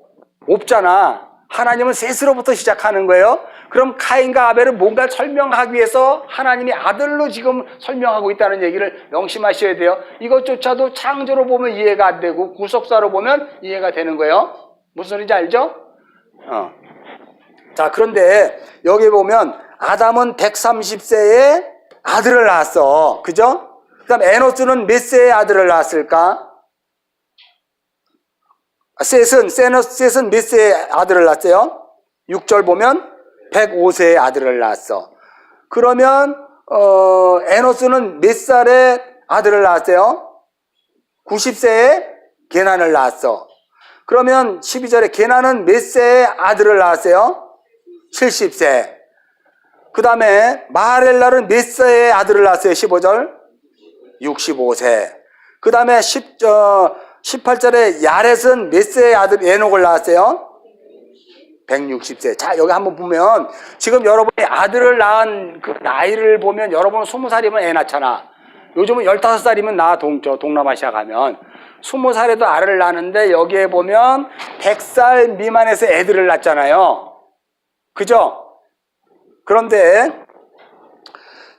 없잖아. 하나님은 셋으로부터 시작하는 거예요. 그럼 카인과 아벨은 뭔가 설명하기 위해서 하나님이 아들로 지금 설명하고 있다는 얘기를 명심하셔야 돼요. 이것조차도 창조로 보면 이해가 안 되고 구속사로 보면 이해가 되는 거예요. 무슨 소리인지 알죠? 자, 그런데 여기 보면 아담은 130세에 아들을 낳았어. 그죠? 그 다음 에노스는 몇 세에 아들을 낳았을까? 셋은 몇 세에 아들을 낳았어요? 6절 보면 105세에 아들을 낳았어. 그러면 에노스는 몇 살에 아들을 낳았어요? 90세에 게난을 낳았어. 그러면 12절에 게난은 몇 세에 아들을 낳았어요? 70세. 그 다음에 마하렐랄은 몇 세에 아들을 낳았어요? 15절? 65세. 그 다음에 18절에 야렛은 몇 세의 아들 에녹을 낳았어요? 160세. 자, 여기 한번 보면 지금 여러분이 아들을 낳은 그 나이를 보면 여러분은 20살이면 애 낳잖아. 요즘은 15살이면 낳아. 동남아시아 가면 20살에도 아들을 낳는데 여기에 보면 100살 미만에서 애들을 낳잖아요. 그죠? 그런데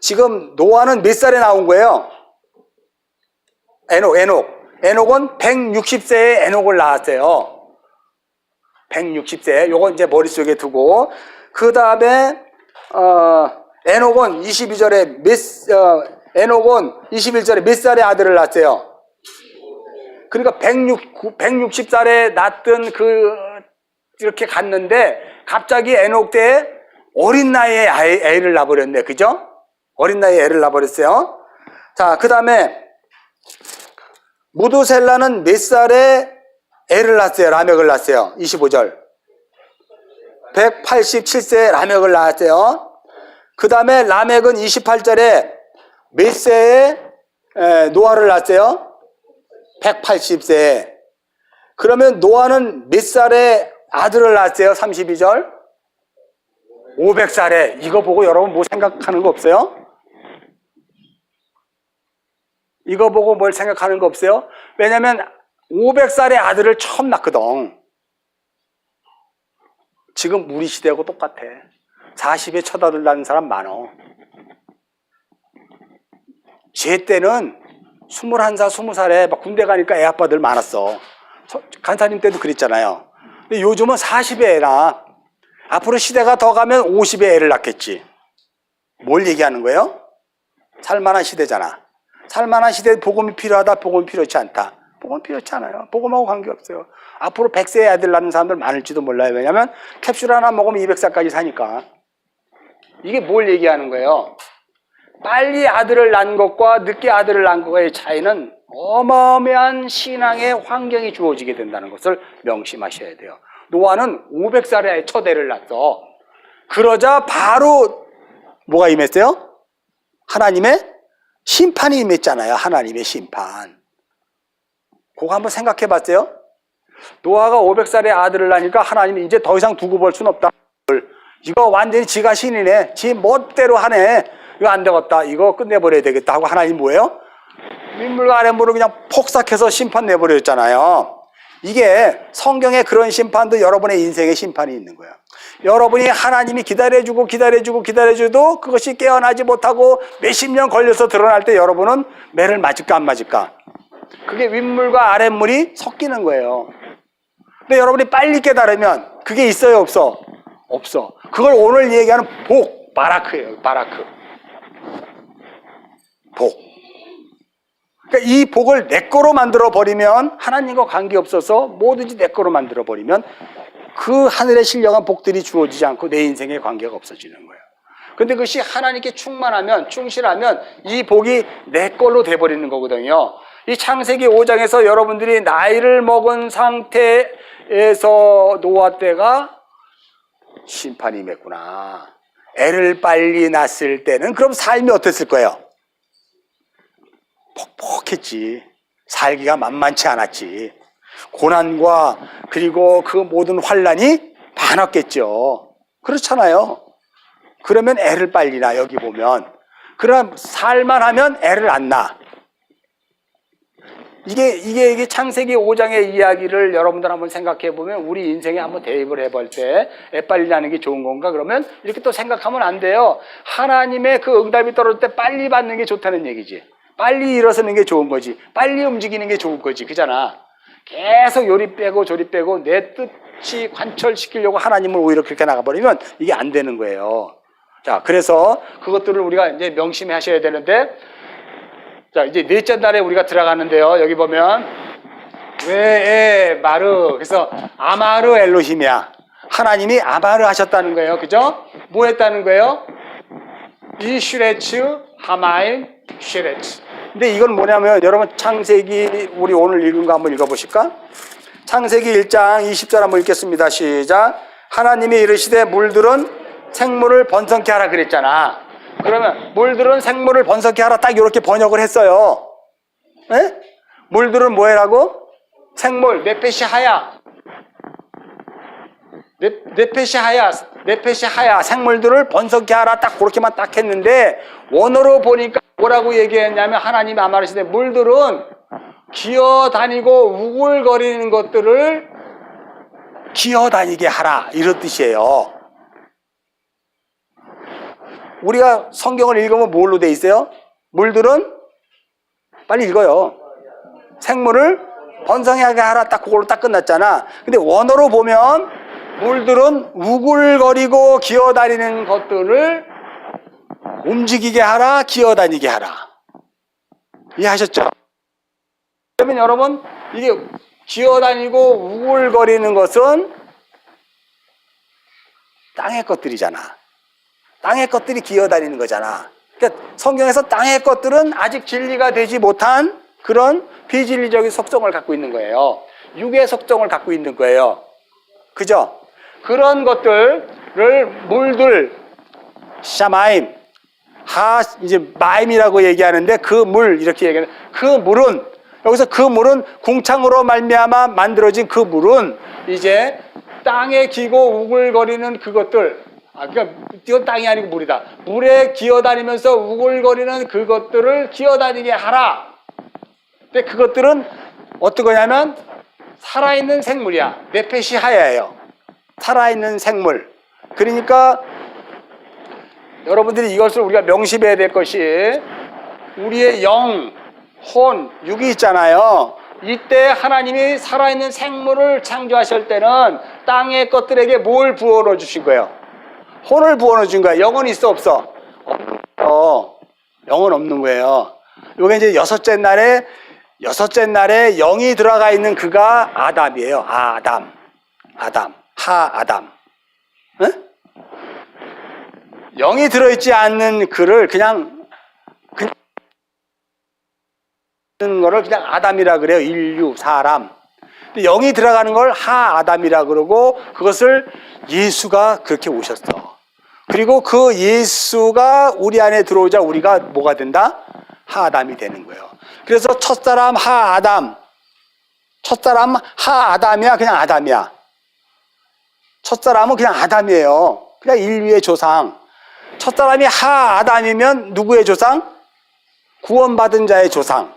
지금 노아는 몇 살에 나온 거예요? 에녹은 160세에 에녹을 낳았어요. 160세. 요건 이제 머릿속에 두고. 그 다음에, 에녹은 21절에 몇 살에 아들을 낳았어요? 그러니까 160살에 낳았던 이렇게 갔는데, 갑자기 에녹 때 어린 나이에 애를 낳아버렸네. 그죠? 어린 나이에 애를 낳아버렸어요. 자, 그 다음에, 무두셀라는 몇 살에 애를 낳았어요? 라멕을 낳았어요. 25절. 187세에 라멕을 낳았어요. 그 다음에 라멕은 28절에 몇 세에 노아를 낳았어요? 180세에. 그러면 노아는 몇 살에 아들을 낳았어요? 32절. 500살에. 이거 보고 여러분 뭐 생각하는 거 없어요? 이거 보고 뭘 생각하는 거 없어요? 왜냐면 500살의 아들을 처음 낳거든. 지금 우리 시대하고 똑같아. 40에 첫 아들 낳는 사람 많어. 제 때는 21살, 20살에 막 군대 가니까 애 아빠들 많았어. 간사님 때도 그랬잖아요. 근데 요즘은 40에 애 낳아. 앞으로 시대가 더 가면 50에 애를 낳겠지. 뭘 얘기하는 거예요? 살만한 시대잖아. 살만한 시대에 복음이 필요하다, 복음이 필요치 않다. 복음은 필요치 않아요. 복음하고 관계없어요. 앞으로 100세의 아들 낳는 사람들 많을지도 몰라요. 왜냐하면 캡슐 하나 먹으면 200살까지 사니까. 이게 뭘 얘기하는 거예요? 빨리 아들을 낳은 것과 늦게 아들을 낳은 것의 차이는 어마어마한 신앙의 환경이 주어지게 된다는 것을 명심하셔야 돼요. 노아는 500살에 첫 애를 낳았어. 그러자 바로 뭐가 임했어요? 하나님의 심판이 임했잖아요. 하나님의 심판. 그거 한번 생각해 봤어요? 노아가 500살에 아들을 낳으니까 하나님이 이제 더 이상 두고 볼 순 없다. 이거 완전히 지가 신이네. 지 멋대로 하네. 이거 안 되겠다. 이거 끝내버려야 되겠다 하고 하나님 뭐예요? 민물과 아랫물을 그냥 폭삭해서 심판 내버렸잖아요. 이게 성경에 그런 심판도 여러분의 인생의 심판이 있는 거예요. 여러분이 하나님이 기다려줘도 그것이 깨어나지 못하고 몇십 년 걸려서 드러날 때 여러분은 매를 맞을까 안 맞을까? 그게 윗물과 아랫물이 섞이는 거예요. 근데 여러분이 빨리 깨달으면 그게 있어요, 없어? 없어. 그걸 오늘 얘기하는 복, 바라크예요. 바라크. 복. 그러니까 이 복을 내 거로 만들어 버리면, 하나님과 관계없어서 뭐든지 내 거로 만들어 버리면 그 하늘의 신령한 복들이 주어지지 않고 내 인생에 관계가 없어지는 거예요. 근데 그것이 하나님께 충만하면, 충실하면 이 복이 내 걸로 돼버리는 거거든요. 이 창세기 5장에서 여러분들이 나이를 먹은 상태에서 노아 때가 심판이 임했구나. 애를 빨리 낳았을 때는 그럼 삶이 어땠을 거예요? 퍽퍽했지. 살기가 만만치 않았지. 고난과 그리고 그 모든 환난이 많았겠죠. 그렇잖아요. 그러면 애를 빨리 낳아. 여기 보면 그럼 살만하면 애를 안 낳아. 이게 창세기 5장의 이야기를 여러분들 한번 생각해 보면 우리 인생에 한번 대입을 해볼 때 애 빨리 낳는 게 좋은 건가? 그러면 이렇게 또 생각하면 안 돼요. 하나님의 그 응답이 떨어질 때 빨리 받는 게 좋다는 얘기지. 빨리 일어서는 게 좋은 거지. 빨리 움직이는 게 좋은 거지. 그잖아. 계속 요리 빼고 조리 빼고 내 뜻이 관철시키려고 하나님을 오히려 그렇게 나가버리면 이게 안 되는 거예요. 자, 그래서 그것들을 우리가 이제 명심해 하셔야 되는데, 자, 이제 넷째 날에 우리가 들어가는데요. 여기 보면 왜 마르, 그래서 아마르 엘로힘이야. 하나님이 아마르 하셨다는 거예요. 그죠? 뭐 했다는 거예요? 이 슈레츠 하마임 슈레츠. 근데 이건 뭐냐면 여러분 창세기 우리 오늘 읽은 거 한번 읽어보실까? 창세기 1장 20절 한번 읽겠습니다. 시작. 하나님이 이르시되 물들은 생물을 번성케 하라 그랬잖아. 그러면 물들은 생물을 번성케 하라 딱 이렇게 번역을 했어요. 에? 물들은 뭐해라고? 생물, 네페시 하야. 네페시 하야. 생물들을 번성케 하라 딱 그렇게만 딱 했는데 원어로 보니까 뭐라고 얘기했냐면 하나님이 아마르시되 물들은 기어다니고 우글거리는 것들을 기어다니게 하라 이런 뜻이에요. 우리가 성경을 읽으면 뭘로 돼 있어요? 물들은 빨리 읽어요. 생물을 번성하게 하라 딱 그걸로 딱 끝났잖아. 근데 원어로 보면 물들은 우글거리고 기어다니는 것들을 움직이게 하라, 기어다니게 하라. 이해하셨죠? 그러면 여러분 이게 기어다니고 우글거리는 것은 땅의 것들이잖아. 땅의 것들이 기어다니는 거잖아. 그러니까 성경에서 땅의 것들은 아직 진리가 되지 못한 그런 비진리적인 속성을 갖고 있는 거예요. 육의 속성을 갖고 있는 거예요. 그죠? 그런 것들을 물들, 샤마임, 이제 마임이라고 얘기하는데 그 물, 이렇게 얘기하는 그 물은, 여기서 그 물은 궁창으로 말미암아 만들어진 그 물은 이제 땅에 기고 우글거리는 그것들, 그러니까 이건 땅이 아니고 물이다. 물에 기어다니면서 우글거리는 그것들을 기어다니게 하라. 근데 그것들은 어떤 거냐면 살아있는 생물이야. 네페시 하야예요. 살아있는 생물. 그러니까 여러분들이 이것을 우리가 명심해야 될 것이 우리의 영, 혼, 육이 있잖아요. 이때 하나님이 살아있는 생물을 창조하실 때는 땅의 것들에게 뭘 부어넣어 주신 거예요? 혼을 부어넣어 준 거예요. 영은 있어 없어? 영은 없는 거예요. 요게 이제 여섯째 날에 영이 들어가 있는 그가 아담이에요. 아담. 하아담. 응? 영이 들어있지 않는 그를 그냥 거를 그냥 아담이라 그래요. 인류, 사람. 근데 영이 들어가는 걸 하아담이라 그러고 그것을 예수가 그렇게 오셨어. 그리고 그 예수가 우리 안에 들어오자 우리가 뭐가 된다? 하아담이 되는 거예요. 그래서 첫사람 하아담. 첫사람 하아담이야, 그냥 아담이야. 첫사람은 그냥 아담이에요. 그냥 인류의 조상. 첫사람이 하아담이면 누구의 조상? 구원받은 자의 조상.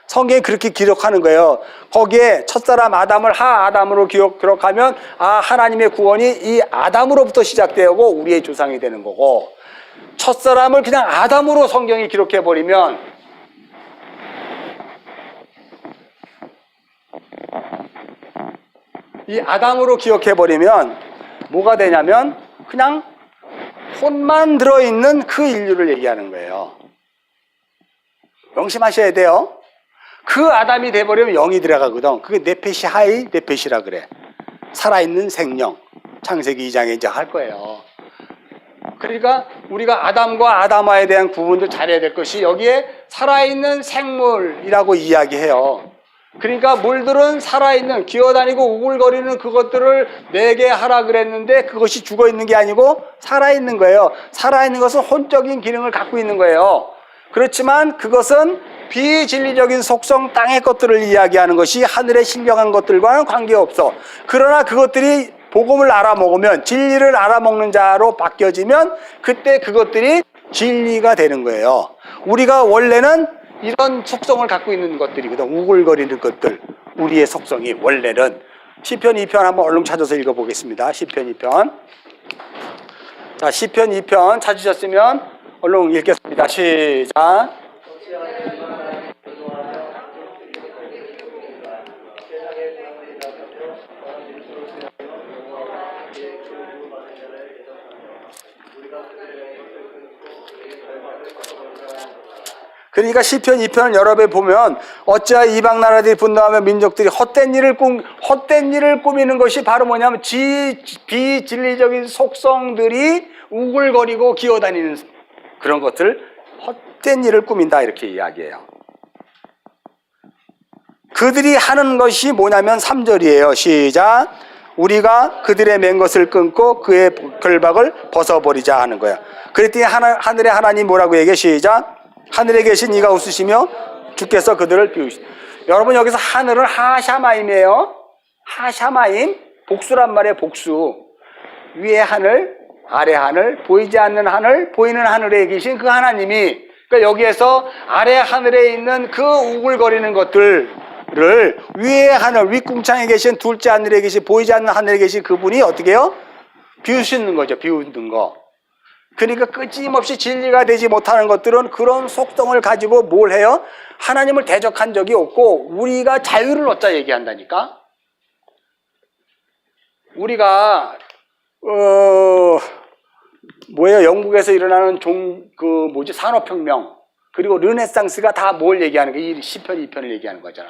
성경이 그렇게 기록하는 거예요. 거기에 첫사람 아담을 하아담으로 기록하면 하나님의 구원이 이 아담으로부터 시작되고 우리의 조상이 되는 거고, 첫사람을 그냥 아담으로 성경이 기록해버리면 이 아담으로 기억해버리면 뭐가 되냐면 그냥 혼만 들어있는 그 인류를 얘기하는 거예요. 명심하셔야 돼요. 그 아담이 돼버리면 영이 들어가거든. 그게 네페시 하이 네페시라 그래. 살아있는 생명. 창세기 2장에 이제 할 거예요. 그러니까 우리가 아담과 아담화에 대한 구분도 잘해야 될 것이 여기에 살아있는 생물이라고 이야기해요. 그러니까 물들은 살아있는, 기어다니고 우글거리는 그것들을 내게 하라 그랬는데 그것이 죽어있는 게 아니고 살아있는 거예요. 살아있는 것은 혼적인 기능을 갖고 있는 거예요. 그렇지만 그것은 비진리적인 속성, 땅의 것들을 이야기하는 것이 하늘의 신령한 것들과는 관계없어. 그러나 그것들이 복음을 알아먹으면, 진리를 알아먹는 자로 바뀌어지면 그때 그것들이 진리가 되는 거예요. 우리가 원래는 이런 속성을 갖고 있는 것들이거든. 우글거리는 것들, 우리의 속성이 원래는. 시편 2편 한번 얼른 찾아서 읽어보겠습니다. 시편 2편. 자, 시편 2편 찾으셨으면 얼른 읽겠습니다. 시작. 그러니까 시편 2편을 여러 배 보면 어찌하여 이방 나라들이 분노하며 민족들이 헛된 일을 꾸미는 것이 바로 뭐냐면 비진리적인 속성들이 우글거리고 기어다니는 그런 것들, 헛된 일을 꾸민다 이렇게 이야기해요. 그들이 하는 것이 뭐냐면 3절이에요. 시작. 우리가 그들의 맨 것을 끊고 그의 결박을 벗어버리자 하는 거야. 그랬더니 하늘의 하나님 뭐라고 얘기해? 시작. 하늘에 계신 이가 웃으시며 주께서 그들을 비우시다. 여러분 여기서 하늘은 하샤마임이에요. 하샤마임, 복수란 말이에요. 복수. 위에 하늘, 아래 하늘, 보이지 않는 하늘, 보이는 하늘에 계신 그 하나님이, 그러니까 여기에서 아래 하늘에 있는 그 우글거리는 것들을 위에 하늘, 윗궁창에 계신 둘째 하늘에 계신 보이지 않는 하늘에 계신 그분이 어떻게 해요? 비우시는 거죠. 비우는 거. 그러니까 끊임없이 진리가 되지 못하는 것들은 그런 속성을 가지고 뭘 해요? 하나님을 대적한 적이 없고 우리가 자유를 얻자 얘기한다니까. 우리가 영국에서 일어나는 산업혁명 그리고 르네상스가 다 뭘 얘기하는 거야? 이 시편 2편을 얘기하는 거잖아.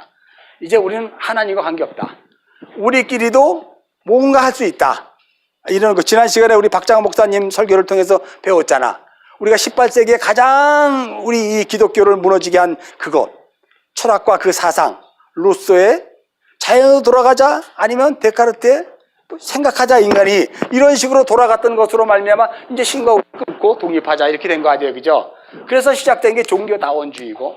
이제 우리는 하나님과 관계없다. 우리끼리도 뭔가 할 수 있다. 이런 거 지난 시간에 우리 박장호 목사님 설교를 통해서 배웠잖아. 우리가 18세기에 가장 우리 이 기독교를 무너지게 한 그것, 철학과 그 사상, 루소의 자연으로 돌아가자 아니면 데카르트의 생각하자 인간이 이런 식으로 돌아갔던 것으로 말미암아 이제 신과 끊고 독립하자 이렇게 된 거 아니에요, 그죠? 그래서 시작된 게 종교다원주의고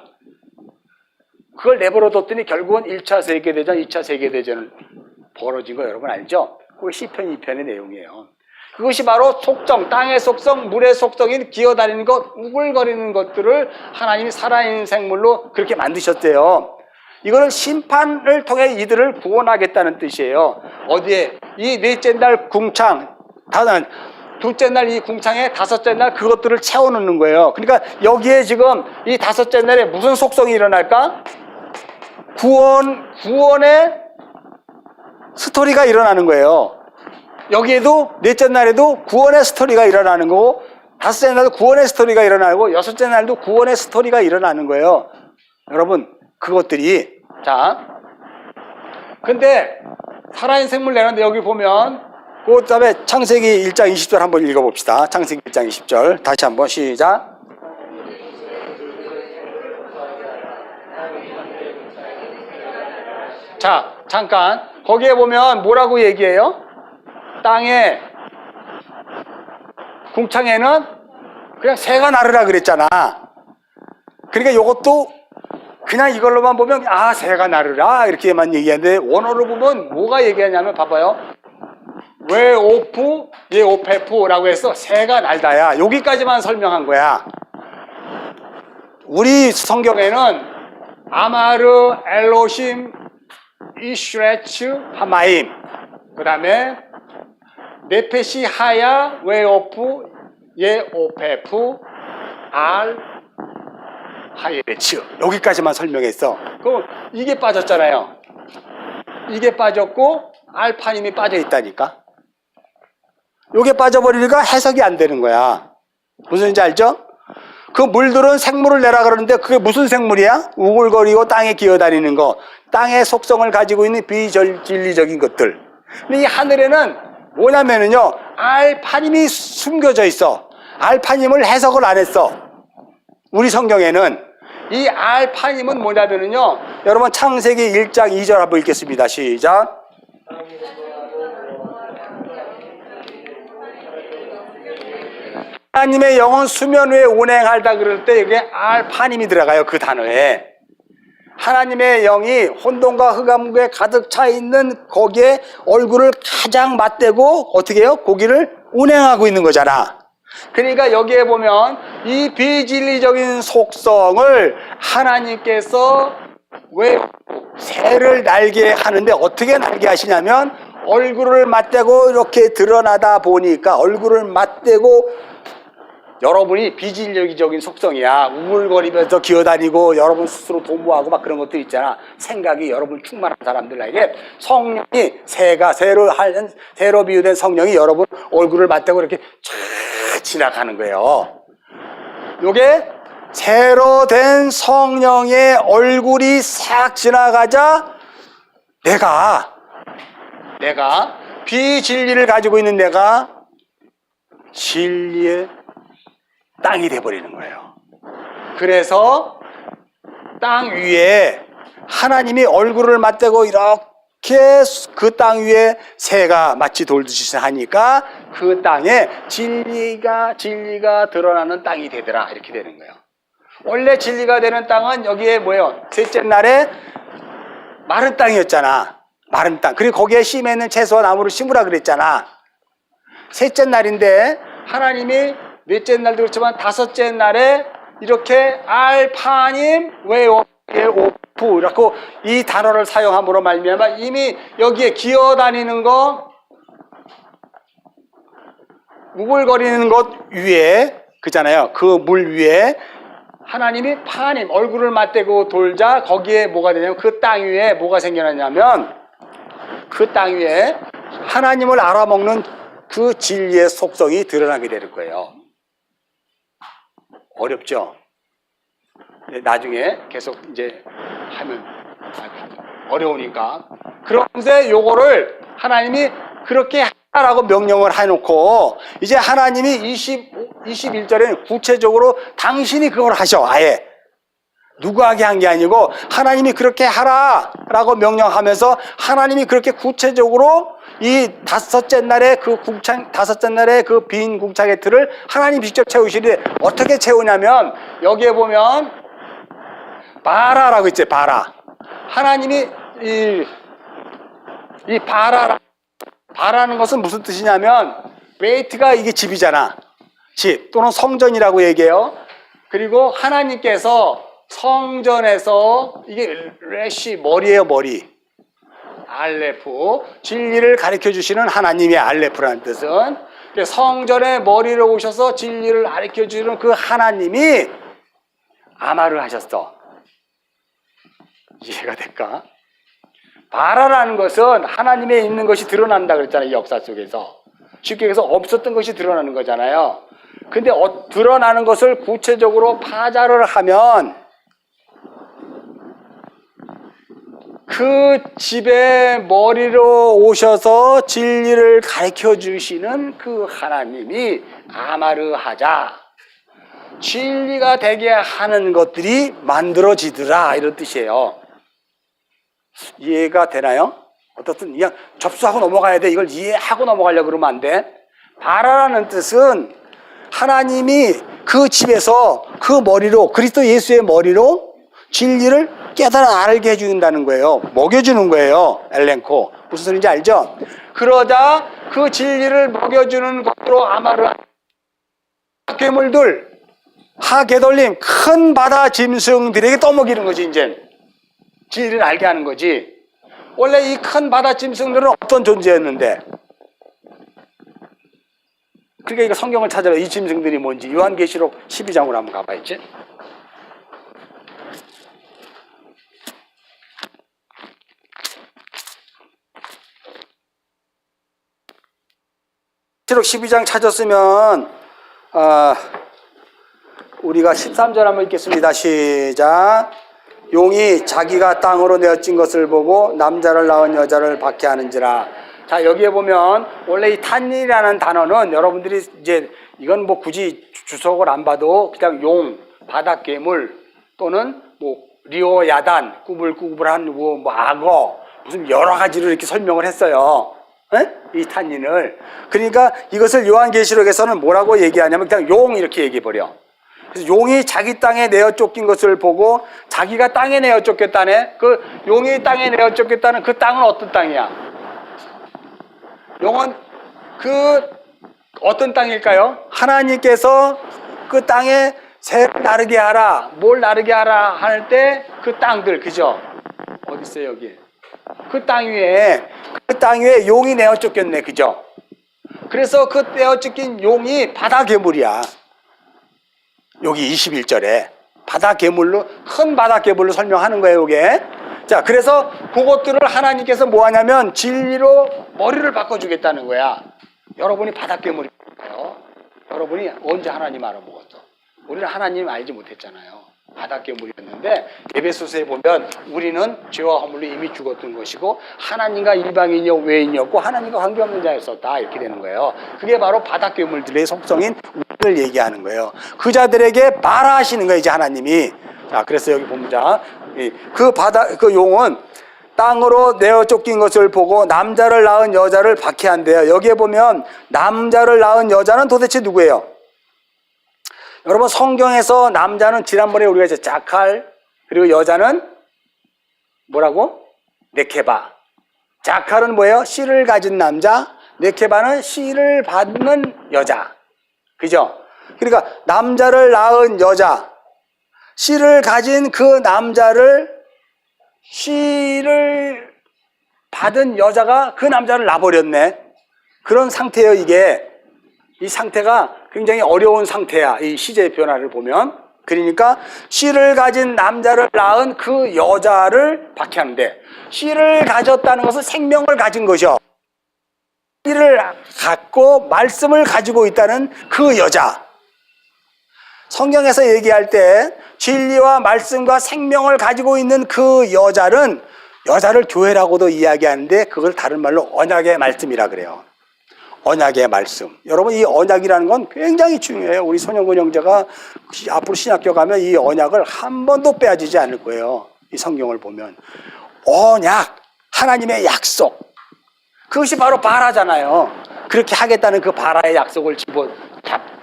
그걸 내버려뒀더니 결국은 1차 세계대전, 2차 세계대전을 벌어진 거 여러분 알죠? 그게 시편 2편의 내용이에요. 그것이 바로 속성, 땅의 속성, 물의 속성인 기어다니는 것, 우글거리는 것들을 하나님이 살아있는 생물로 그렇게 만드셨대요. 이거는 심판을 통해 이들을 구원하겠다는 뜻이에요. 어디에? 이 넷째 날 궁창, 둘째 날 이 궁창에 다섯째 날 그것들을 채워넣는 거예요. 그러니까 여기에 지금 이 다섯째 날에 무슨 속성이 일어날까? 구원의 스토리가 일어나는 거예요. 여기에도 넷째 날에도 구원의 스토리가 일어나는 거고 다섯째 날도 구원의 스토리가 일어나고 여섯째 날도 구원의 스토리가 일어나는 거예요. 여러분 그것들이 자 근데 살아있는 생물 내는데 여기 보면 그 다음에 창세기 1장 20절 한번 읽어봅시다. 창세기 1장 20절 다시 한번 시작. 자 잠깐 거기에 보면 뭐라고 얘기해요? 땅에 궁창에는 그냥 새가 나르라 그랬잖아. 그러니까 이것도 그냥 이걸로만 보면 아 새가 나르라 이렇게만 얘기하는데 원어로 보면 뭐가 얘기하냐면 봐봐요. 왜 오프 예 오페프라고 해서 새가 날다야. 여기까지만 설명한 거야. 우리 성경에는 아마르 엘로힘 이슈레츠 하마임 그 다음에 네페시 하야 웨오프 예 오페프 알 하예레츠 여기까지만 설명했어. 그럼 이게 빠졌잖아요. 이게 빠졌고 알파님이 빠져 있다니까. 요게 빠져버리니까 해석이 안 되는 거야. 무슨 말인지 알죠? 그 물들은 생물을 내라 그러는데 그게 무슨 생물이야? 우글거리고 땅에 기어다니는 거. 땅의 속성을 가지고 있는 비진리적인 것들. 근데 이 하늘에는 뭐냐면은요, 알파님이 숨겨져 있어. 알파님을 해석을 안 했어. 우리 성경에는. 이 알파님은 뭐냐면은요, 여러분 창세기 1장 2절 한번 읽겠습니다. 시작. 하나님의 영은 수면 위에 운행하다 그럴 때 여기에 알파님이 들어가요. 그 단어에. 하나님의 영이 혼돈과 흑암에 가득 차 있는 거기에 얼굴을 가장 맞대고 어떻게 해요? 고기를 운행하고 있는 거잖아. 그러니까 여기에 보면 이 비진리적인 속성을 하나님께서 왜 새를 날게 하는데 어떻게 날게 하시냐면 얼굴을 맞대고 이렇게 드러나다 보니까 얼굴을 맞대고 여러분이 비진리적인 속성이야. 우물거리면서 기어다니고 여러분 스스로 도모하고 막 그런 것들 있잖아. 생각이 여러분 충만한 사람들에게 성령이 새로 비유된 성령이 여러분 얼굴을 맞대고 이렇게 쫙 지나가는 거예요. 요게 새로 된 성령의 얼굴이 싹 지나가자 내가 비진리를 가지고 있는 내가 진리의 땅이 돼버리는 거예요. 그래서 땅 위에 하나님이 얼굴을 맞대고 이렇게 그 땅 위에 새가 마치 돌듯이 하니까 그 땅에 진리가 드러나는 땅이 되더라 이렇게 되는 거예요. 원래 진리가 되는 땅은 여기에 뭐예요? 셋째 날에 마른 땅이었잖아. 마른 땅. 그리고 거기에 씨 맺는 채소와 나무를 심으라 그랬잖아. 셋째 날인데 하나님이 넷째 날도 그렇지만 다섯째 날에 이렇게 알파님 웨오프 이라고 이 단어를 사용함으로 말미암아 이미 여기에 기어다니는 거 우글거리는 것 위에 그잖아요. 그 물 위에 하나님이 파님 얼굴을 맞대고 돌자 거기에 뭐가 되냐면 그 땅 위에 뭐가 생겨나냐면 그 땅 위에 하나님을 알아먹는 그 진리의 속성이 드러나게 될 거예요. 어렵죠? 나중에 계속 이제 하면 어려우니까. 그런데 요거를 하나님이 그렇게 하라고 명령을 해놓고 이제 하나님이 21절에는 구체적으로 당신이 그걸 하셔. 아예 누구에게 한 게 아니고 하나님이 그렇게 하라라고 명령하면서 하나님이 그렇게 구체적으로 이 다섯째 날에 다섯째 날에 그 빈 궁창의 틀을 하나님 직접 채우시는데 어떻게 채우냐면 여기에 보면 바라라고 있죠. 바라. 하나님이 이 바라는 것은 무슨 뜻이냐면 베이트가 이게 집이잖아. 집 또는 성전이라고 얘기해요. 그리고 하나님께서 성전에서 이게 레시 머리예요. 머리. 알레프. 진리를 가르쳐 주시는 하나님의 알레프라는 뜻은 성전의 머리로 오셔서 진리를 가르쳐 주시는 그 하나님이 아마를 하셨어. 이해가 될까? 바라라는 것은 하나님의 있는 것이 드러난다 그랬잖아요. 이 역사 속에서. 쉽게 얘기해서 없었던 것이 드러나는 거잖아요. 근데 드러나는 것을 구체적으로 파자를 하면 그 집의 머리로 오셔서 진리를 가르쳐 주시는 그 하나님이 아마르하자. 진리가 되게 하는 것들이 만들어지더라 이런 뜻이에요. 이해가 되나요? 어떻든 그냥 접수하고 넘어가야 돼. 이걸 이해하고 넘어가려고 그러면 안 돼. 바라라는 뜻은 하나님이 그 집에서 그 머리로 그리스도 예수의 머리로 진리를 깨달아 알게 해준다는 거예요. 먹여주는 거예요. 엘렌코. 무슨 소리인지 알죠? 그러자 그 진리를 먹여주는 것으로 아마르 괴물들 하게돌림 큰 바다 짐승들에게 떠먹이는 거지. 이제 진리를 알게 하는 거지. 원래 이 큰 바다 짐승들은 어떤 존재였는데? 그러니까 이거 성경을 찾아봐. 이 짐승들이 뭔지 요한계시록 12장으로 한번 가봐야지. 계시록 12장 찾았으면 우리가 13절 한번 읽겠습니다. 시작. 용이 자기가 땅으로 내어진 것을 보고 남자를 낳은 여자를 박해하는지라. 자, 여기에 보면 원래 이 탄이라는 단어는 여러분들이 이제 이건 뭐 굳이 주석을 안 봐도 그냥 용, 바다 괴물 또는 뭐 리오 야단, 꾸불꾸불한 뭐 악어 무슨 여러 가지로 이렇게 설명을 했어요. 에? 이 탄닌을. 그러니까 이것을 요한계시록에서는 뭐라고 얘기하냐면 그냥 용 이렇게 얘기해버려. 그래서 용이 자기 땅에 내어 쫓긴 것을 보고 자기가 땅에 내어 쫓겼다네. 그 용이 땅에 내어 쫓겼다는 그 땅은 어떤 땅이야? 용은 그 어떤 땅일까요? 하나님께서 그 땅에 새를 나르게 하라, 뭘 나르게 하라 할 때 그 땅들, 그죠? 어디 있어요 여기? 그 땅 위에 용이 내어 쫓겼네, 그죠? 그래서 그 내어 쫓긴 용이 바다 괴물이야. 여기 21절에 바다 괴물로, 큰 바다 괴물로 설명하는 거예요, 이게. 자, 그래서 그것들을 하나님께서 뭐 하냐면 진리로 머리를 바꿔주겠다는 거야. 여러분이 바다 괴물이에요. 여러분이 언제 하나님 알아먹었어? 우리는 하나님 알지 못했잖아요. 바다 괴물이었는데 에베소서에 보면 우리는 죄와 허물로 이미 죽었던 것이고 하나님과 일방인이요 외인이었고 하나님과 관계없는 자였었다, 이렇게 되는 거예요. 그게 바로 바다 괴물들의 속성인 우리를 얘기하는 거예요. 그 자들에게 말하시는 거예요, 이제 하나님이. 자, 그래서 여기 보자. 그 용은 땅으로 내어 쫓긴 것을 보고 남자를 낳은 여자를 박해한대요. 여기에 보면 남자를 낳은 여자는 도대체 누구예요? 여러분, 성경에서 남자는 지난번에 우리가 이제 자칼, 그리고 여자는 뭐라고? 네케바. 자칼은 뭐예요? 씨를 가진 남자, 네케바는 씨를 받는 여자. 그죠? 그러니까 남자를 낳은 여자, 씨를 가진 그 남자를, 씨를 받은 여자가 그 남자를 낳아버렸네. 그런 상태예요, 이게. 이 상태가 굉장히 어려운 상태야, 이 시제의 변화를 보면. 그러니까 씨를 가진 남자를 낳은 그 여자를 박해하는데, 씨를 가졌다는 것은 생명을 가진 것이요, 씨를 갖고 말씀을 가지고 있다는 그 여자. 성경에서 얘기할 때 진리와 말씀과 생명을 가지고 있는 그 여자를 교회라고도 이야기하는데 그걸 다른 말로 언약의 말씀이라 그래요. 언약의 말씀. 여러분, 이 언약이라는 건 굉장히 중요해요. 우리 손영근 형제가 앞으로 신학교 가면 이 언약을 한 번도 빼앗지지 않을 거예요. 이 성경을 보면. 언약, 하나님의 약속. 그것이 바로 바라잖아요. 그렇게 하겠다는 그 바라의 약속을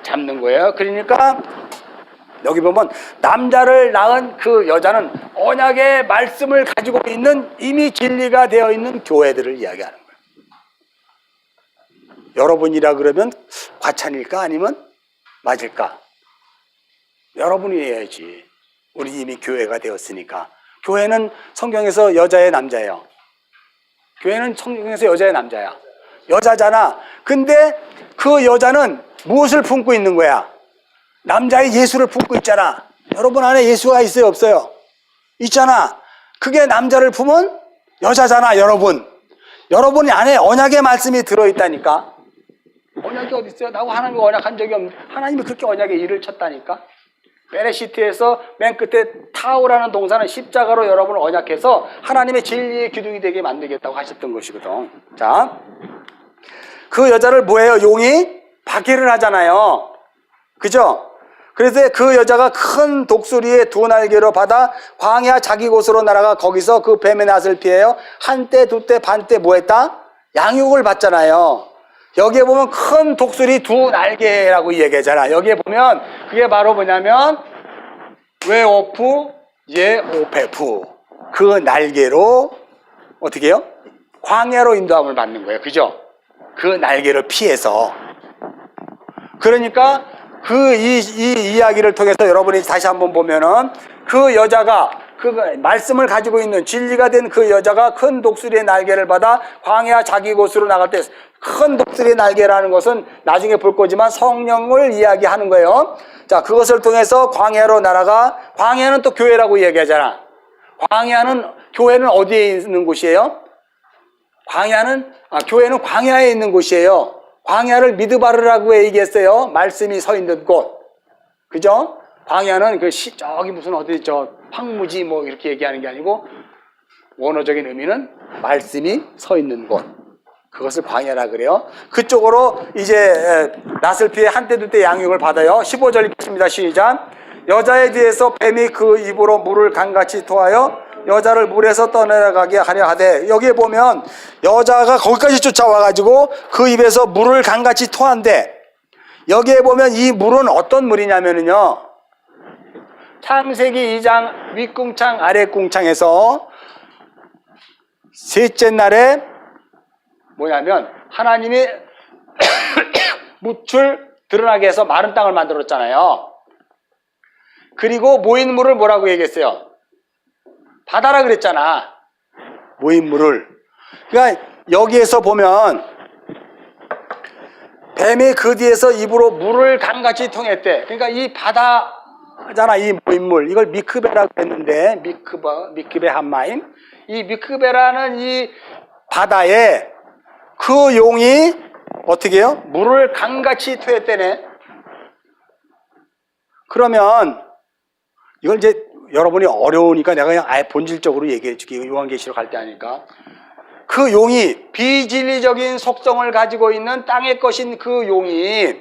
잡는 거예요. 그러니까 여기 보면 남자를 낳은 그 여자는 언약의 말씀을 가지고 있는 이미 진리가 되어 있는 교회들을 이야기하는 거예요. 여러분이라 그러면 과찬일까 아니면 맞을까? 여러분이 해야지. 우리 이미 교회가 되었으니까. 교회는 성경에서 여자의 남자예요. 교회는 성경에서 여자의 남자야. 여자잖아. 근데 그 여자는 무엇을 품고 있는 거야? 남자의 예수를 품고 있잖아. 여러분 안에 예수가 있어요, 없어요? 있잖아. 그게 남자를 품은 여자잖아, 여러분. 여러분 안에 언약의 말씀이 들어있다니까. 언약이 어디 있어요? 나하고 하나님과 언약한 적이 없는데 하나님이 그렇게 언약의 일을 쳤다니까. 베레시트에서 맨 끝에 타오라는 동사는 십자가로 여러분을 언약해서 하나님의 진리의 기둥이 되게 만들겠다고 하셨던 것이거든. 자, 그 여자를 뭐예요? 용이 박해를 하잖아요. 그죠? 그래서 그 여자가 큰 독수리의 두 날개로 받아 광야 자기 곳으로 날아가 거기서 그 뱀의 낫을 피해요. 한때, 두때, 반때 뭐 했다? 양육을 받잖아요. 여기에 보면 큰 독수리 두 날개라고 얘기하잖아. 여기에 보면 그게 바로 뭐냐면 웨오프 예오페프, 그 날개로 어떻게 해요? 광야로 인도함을 받는 거예요. 그죠? 그 날개를 피해서. 그러니까 이 이야기를 통해서 여러분이 다시 한번 보면은 그 여자가 그 말씀을 가지고 있는 진리가 된 그 여자가 큰 독수리의 날개를 받아 광야 자기 곳으로 나갈 때, 큰 독수리의 날개라는 것은 나중에 볼 거지만 성령을 이야기하는 거예요. 자, 그것을 통해서 광야로 날아가, 광야는 또 교회라고 이야기하잖아. 교회는 어디에 있는 곳이에요? 교회는 광야에 있는 곳이에요. 광야를 미드바르라고 얘기했어요. 말씀이 서 있는 곳. 그죠? 광야는 저기 무슨 어디 황무지 뭐 이렇게 얘기하는 게 아니고 원어적인 의미는 말씀이 서 있는 곳. 그것을 광야라 그래요. 그쪽으로 이제 낫을 피해 한때 두때 양육을 받아요. 15절 읽겠습니다. 시작. 여자에 대해서 뱀이 그 입으로 물을 강같이 토하여 여자를 물에서 떠내려가게 하려 하되, 여기에 보면 여자가 거기까지 쫓아와가지고 그 입에서 물을 강같이 토한대. 여기에 보면 이 물은 어떤 물이냐면요, 창세기 2장 윗궁창 아랫궁창에서 셋째 날에 뭐냐면 하나님이 묻을 드러나게 해서 마른 땅을 만들었잖아요. 그리고 모인 물을 뭐라고 얘기했어요? 바다라 그랬잖아. 모인 물을. 그러니까 여기에서 보면 뱀이 그 뒤에서 입으로 물을 강같이 통했대. 그러니까 이 바다잖아, 이 모인 물. 이걸 미크베라고 했는데, 미크베 한마임. 이 미크베라는 이 바다에 그 용이 어떻게 해요? 물을 강같이 토했대네. 그러면 이걸 이제 여러분이 어려우니까 내가 그냥 아예 본질적으로 얘기해 줄게요. 요한계시록 갈 때 하니까. 그 용이 비진리적인 속성을 가지고 있는 땅의 것인 그 용이,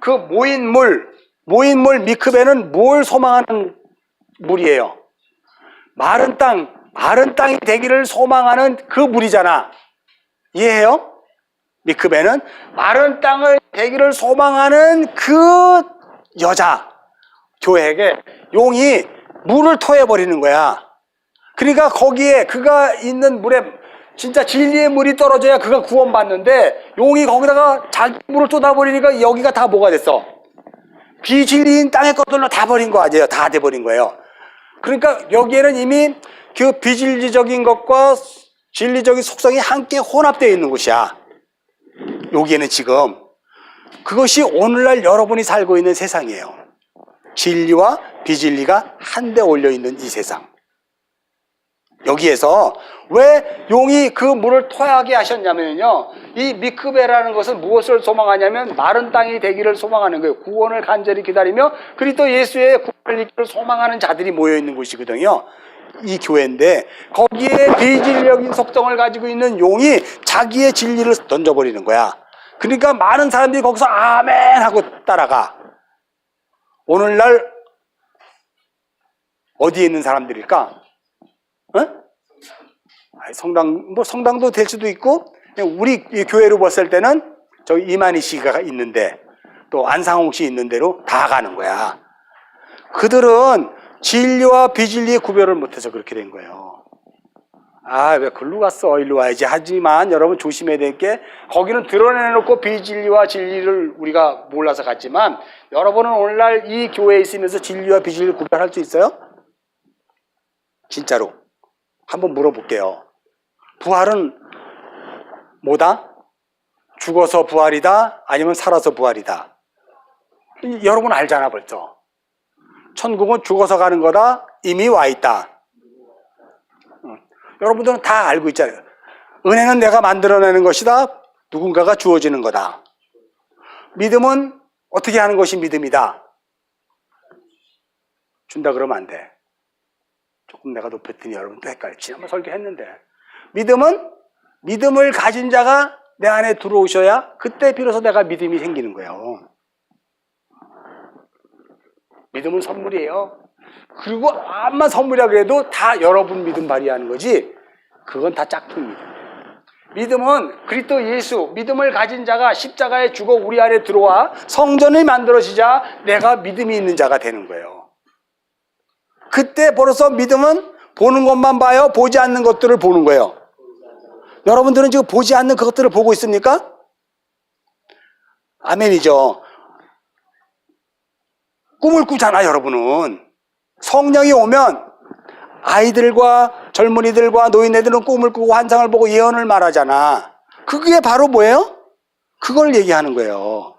그 모인 물 미크베는 뭘 소망하는 물이에요? 마른 땅이 되기를 소망하는 그 물이잖아. 이해해요? 미크베는 마른 땅을 되기를 소망하는 그 여자, 교회에게 용이 물을 토해버리는 거야. 그러니까 거기에 그가 있는 물에 진짜 진리의 물이 떨어져야 그가 구원받는데, 용이 거기다가 자기 물을 쏟아버리니까 여기가 다 뭐가 됐어? 비진리인 땅의 것들로 다 버린 거 아니에요? 다 돼버린 거예요. 그러니까 여기에는 이미 그 비진리적인 것과 진리적인 속성이 함께 혼합되어 있는 곳이야. 여기에는 지금 그것이 오늘날 여러분이 살고 있는 세상이에요. 진리와 비진리가 한데 올려있는 이 세상. 여기에서 왜 용이 그 물을 토하게 하셨냐면요, 이 미크베라는 것은 무엇을 소망하냐면 마른 땅이 되기를 소망하는 거예요. 구원을 간절히 기다리며 그리스도 예수의 구원을 얻기를 소망하는 자들이 모여있는 곳이거든요. 이 교회인데 거기에 비진리적인 속성을 가지고 있는 용이 자기의 진리를 던져버리는 거야. 그러니까 많은 사람들이 거기서 아멘 하고 따라가. 오늘날 어디에 있는 사람들일까? 성당도 될 수도 있고, 우리 교회로 봤을 때는 저기 이만희 씨가 있는데, 또 안상홍 씨 있는 대로 다 가는 거야. 그들은 진리와 비진리의 구별을 못해서 그렇게 된 거예요. 왜 글로 갔어? 일로 와야지. 하지만 여러분 조심해야 될 게, 거기는 드러내놓고 비진리와 진리를 우리가 몰라서 갔지만, 여러분은 오늘날 이 교회에 있으면서 진리와 비진리를 구별할 수 있어요? 진짜로. 한번 물어볼게요. 부활은 뭐다? 죽어서 부활이다? 아니면 살아서 부활이다? 여러분 알잖아 벌써. 천국은 죽어서 가는 거다? 이미 와 있다. 여러분들은 다 알고 있잖아요. 은혜는 내가 만들어내는 것이다. 누군가가 주어지는 거다. 믿음은 어떻게 하는 것이 믿음이다. 준다 그러면 안 돼. 조금 내가 높였더니 여러분 또 헷갈리지. 한번 설교했는데. 믿음을 가진 자가 내 안에 들어오셔야 그때 비로소 내가 믿음이 생기는 거예요. 믿음은 선물이에요. 그리고 암만 선물이라 그래도 다 여러분 믿음 발휘하는 거지, 그건 다 짝퉁입니다. 믿음은 그리스도 예수, 믿음을 가진 자가 십자가에 죽어 우리 안에 들어와 성전이 만들어지자 내가 믿음이 있는 자가 되는 거예요. 그때 벌써 믿음은 보는 것만 봐요? 보지 않는 것들을 보는 거예요. 여러분들은 지금 보지 않는 그것들을 보고 있습니까? 아멘이죠. 꿈을 꾸잖아. 여러분은 성령이 오면 아이들과 젊은이들과 노인네들은 꿈을 꾸고 환상을 보고 예언을 말하잖아. 그게 바로 뭐예요? 그걸 얘기하는 거예요.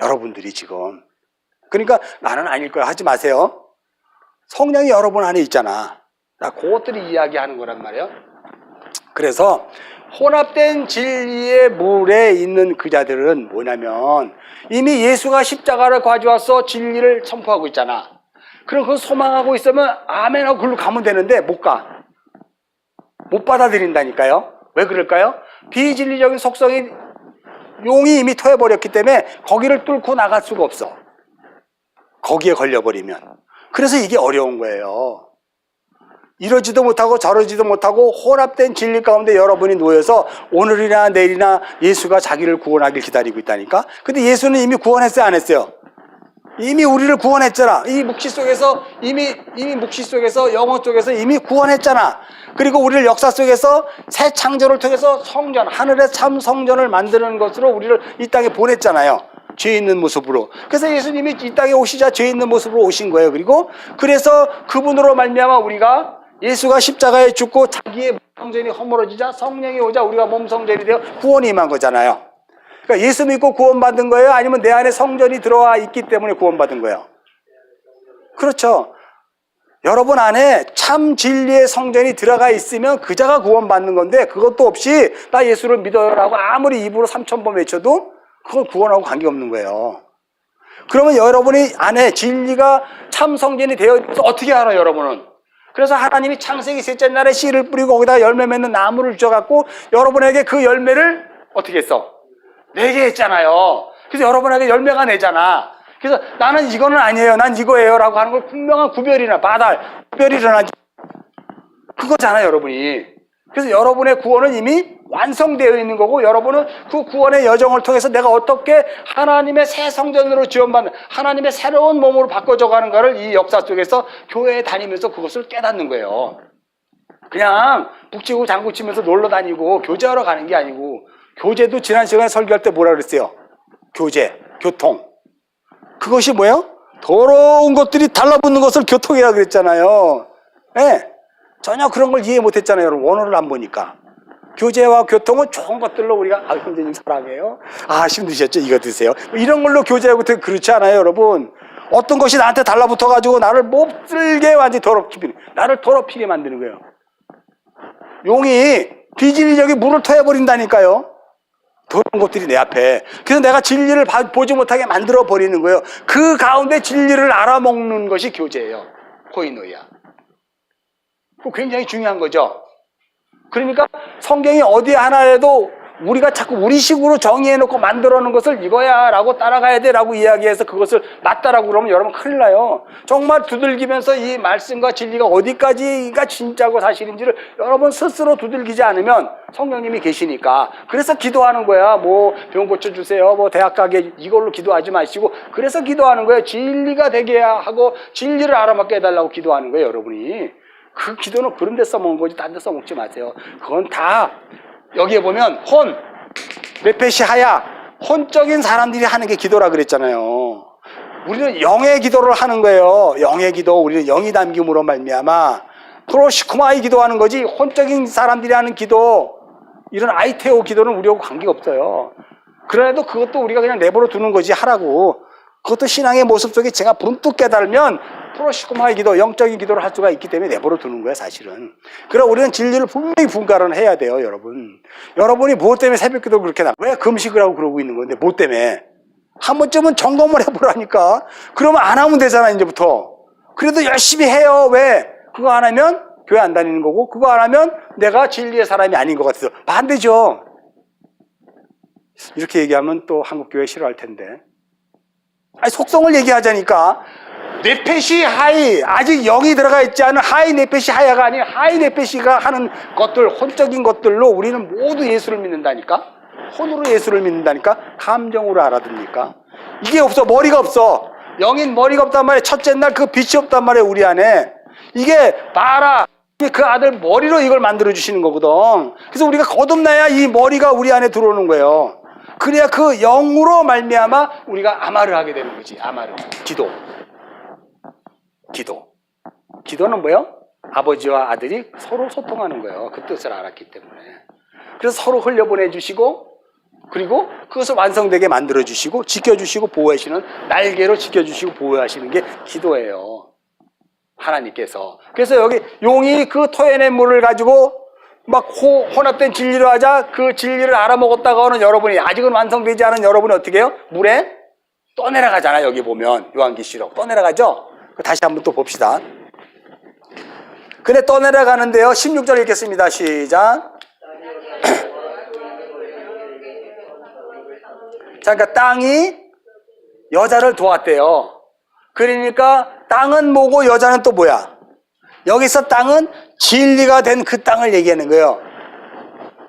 여러분들이 지금. 그러니까 나는 아닐 거야 하지 마세요. 성령이 여러분 안에 있잖아. 그것들이 이야기하는 거란 말이에요. 그래서 혼합된 진리의 물에 있는 그 자들은 뭐냐면, 이미 예수가 십자가를 가져와서 진리를 선포하고 있잖아. 그럼 그거 소망하고 있으면 아멘하고 글로 가면 되는데 못 가. 못 받아들인다니까요. 왜 그럴까요? 비진리적인 속성이 용이 이미 토해버렸기 때문에 거기를 뚫고 나갈 수가 없어. 거기에 걸려버리면. 그래서 이게 어려운 거예요. 이러지도 못하고 저러지도 못하고 혼합된 진리 가운데 여러분이 놓여서 오늘이나 내일이나 예수가 자기를 구원하길 기다리고 있다니까. 근데 예수는 이미 구원했어요, 안 했어요? 이미 우리를 구원했잖아. 이 묵시 속에서 이미 묵시 속에서 영혼 속에서 이미 구원했잖아. 그리고 우리를 역사 속에서 새 창조를 통해서 성전, 하늘의 참 성전을 만드는 것으로 우리를 이 땅에 보냈잖아요. 죄 있는 모습으로. 그래서 예수님이 이 땅에 오시자 죄 있는 모습으로 오신 거예요. 그래서 그분으로 말미암아 우리가, 예수가 십자가에 죽고 자기의 성전이 허물어지자 성령이 오자 우리가 몸 성전이 되어 구원이 임한 거잖아요. 그러니까 예수 믿고 구원받은 거예요? 아니면 내 안에 성전이 들어와 있기 때문에 구원받은 거예요? 그렇죠. 여러분 안에 참 진리의 성전이 들어가 있으면 그 자가 구원받는 건데, 그것도 없이 나 예수를 믿어요라고 아무리 입으로 3,000번 외쳐도 그건 구원하고 관계없는 거예요. 그러면 여러분이 안에 진리가 참 성전이 되어 있어서 어떻게 알아요, 여러분은? 그래서 하나님이 창세기 셋째 날에 씨를 뿌리고 거기다 열매 맺는 나무를 주셔갖고 여러분에게 그 열매를 어떻게 했어? 내게 했잖아요. 그래서 여러분에게 열매가 내잖아. 그래서 나는 이거는 아니에요, 난 이거예요 라고 하는 걸 분명한 구별이 일어나지. 그거잖아요, 여러분이. 그래서 여러분의 구원은 이미 완성되어 있는 거고, 여러분은 그 구원의 여정을 통해서 내가 어떻게 하나님의 새 성전으로 지원받는, 하나님의 새로운 몸으로 바꿔져 가는 거를 이 역사 속에서 교회에 다니면서 그것을 깨닫는 거예요. 그냥 북치고 장구치면서 놀러 다니고 교제하러 가는 게 아니고, 교제도 지난 시간에 설교할 때 뭐라 그랬어요? 교제, 교통. 그것이 뭐예요? 더러운 것들이 달라붙는 것을 교통이라고 그랬잖아요. 네. 전혀 그런 걸 이해 못했잖아요, 여러분. 원어를 안 보니까. 교제와 교통은 좋은 것들로 우리가, 형제님 사랑해요. 힘드셨죠? 이거 드세요. 이런 걸로 교제하고 그렇지 않아요, 여러분. 어떤 것이 나한테 달라붙어가지고 나를 몹쓸게 완전히 나를 더럽히게 만드는 거예요. 용이 비진리적인 물을 토해버린다니까요. 더러운 것들이 내 앞에. 그래서 내가 진리를 보지 못하게 만들어 버리는 거예요. 그 가운데 진리를 알아먹는 것이 교제예요. 코이노이야. 그거 굉장히 중요한 거죠. 그러니까 성경이 어디 하나에도 우리가 자꾸 우리식으로 정의해놓고 만들어놓은 것을 이거야 라고 따라가야 돼 라고 이야기해서 그것을 맞다라고 그러면 여러분 큰일 나요. 정말 두들기면서 이 말씀과 진리가 어디까지가 진짜고 사실인지를 여러분 스스로 두들기지 않으면 성령님이 계시니까. 그래서 기도하는 거야. 뭐 병 고쳐주세요, 뭐 대학 가게, 이걸로 기도하지 마시고 그래서 기도하는 거예요. 진리가 되게 하고 진리를 알아맞게 해달라고 기도하는 거예요. 여러분이 그 기도는 그런 데 써먹은 거지 딴 데 써먹지 마세요. 그건 다 여기에 보면 혼, 네페시 하야, 혼적인 사람들이 하는 게 기도라 그랬잖아요. 우리는 영의 기도를 하는 거예요. 영의 기도, 우리는 영이 담김으로 말미암아 프로시쿠마의 기도하는 거지. 혼적인 사람들이 하는 기도, 이런 아이테오 기도는 우리하고 관계가 없어요. 그래도 그것도 우리가 그냥 내버려 두는 거지 하라고. 그것도 신앙의 모습 속에 제가 분뚝 깨달으면 프로시코마의 기도, 영적인 기도를 할 수가 있기 때문에 내버려 두는 거야 사실은. 그럼 우리는 진리를 분명히 분간을 해야 돼요. 여러분이 무엇 때문에 새벽 기도를 그렇게 왜 금식을 하고 그러고 있는 건데 뭐 때문에? 한 번쯤은 점검을 해보라니까. 그러면 안 하면 되잖아 이제부터. 그래도 열심히 해요. 왜? 그거 안 하면 교회 안 다니는 거고, 그거 안 하면 내가 진리의 사람이 아닌 것 같아서 반대죠. 이렇게 얘기하면 또 한국교회 싫어할 텐데. 아니, 속성을 얘기하자니까. 네페시 하이, 아직 영이 들어가 있지 않은 하이 네페시 하야가 아닌 하이 네페시가 하는 것들, 혼적인 것들로 우리는 모두 예수를 믿는다니까. 혼으로 예수를 믿는다니까. 감정으로 알아듣니까. 이게 없어. 머리가 없어. 영인 머리가 없단 말이야. 첫째 날 그 빛이 없단 말이야 우리 안에. 이게 봐라, 그 아들 머리로 이걸 만들어 주시는 거거든. 그래서 우리가 거듭나야 이 머리가 우리 안에 들어오는 거예요. 그래야 그 영으로 말미암아 우리가 아마를 하게 되는 거지. 아마를. 기도는 뭐예요? 아버지와 아들이 서로 소통하는 거예요. 그 뜻을 알았기 때문에. 그래서 서로 흘려보내 주시고, 그리고 그것을 완성되게 만들어 주시고, 지켜주시고 보호하시는, 날개로 지켜주시고 보호하시는 게 기도예요. 하나님께서. 그래서 여기 용이 그 토해낸 물을 가지고 막 혼합된 진리로 하자, 그 진리를 알아먹었다가 하는 여러분이, 아직은 완성되지 않은 여러분이 어떻게 해요? 물에 떠내려가잖아. 여기 보면 요한계시록 떠내려가죠. 다시 한번 또 봅시다. 근데 떠내려가는데요, 16절 읽겠습니다. 시작. 자, 그러니까 땅이 여자를 도왔대요. 그러니까 땅은 뭐고 여자는 또 뭐야? 여기서 땅은 진리가 된 그 땅을 얘기하는 거예요.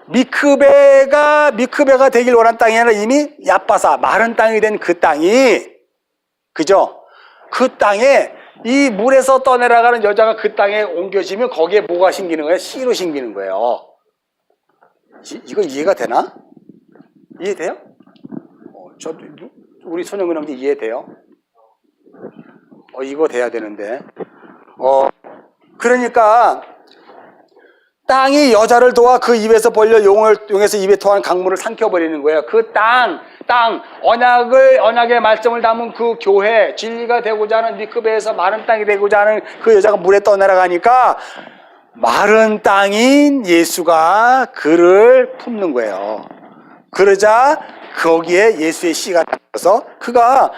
미크베가 되길 원한 땅이 아니라 이미 얕바사, 마른 땅이 된 그 땅이, 그죠? 그 땅에 이 물에서 떠내려가는 여자가 그 땅에 옮겨지면 거기에 뭐가 생기는 거예요? 씨로 생기는 거예요. 이거 이해가 되나? 이해돼요? 우리 손영근 형제 이해돼요? 이거 돼야 되는데. 그러니까 땅이 여자를 도와 그 입에서 벌려 용에서 입에 토하는 강물을 삼켜버리는 거예요. 그 땅, 언약의 말씀을 담은 그 교회, 진리가 되고자 하는 미크베에서 마른 땅이 되고자 하는 그 여자가 물에 떠내려가니까 마른 땅인 예수가 그를 품는 거예요. 그러자 거기에 예수의 씨가 나서 그가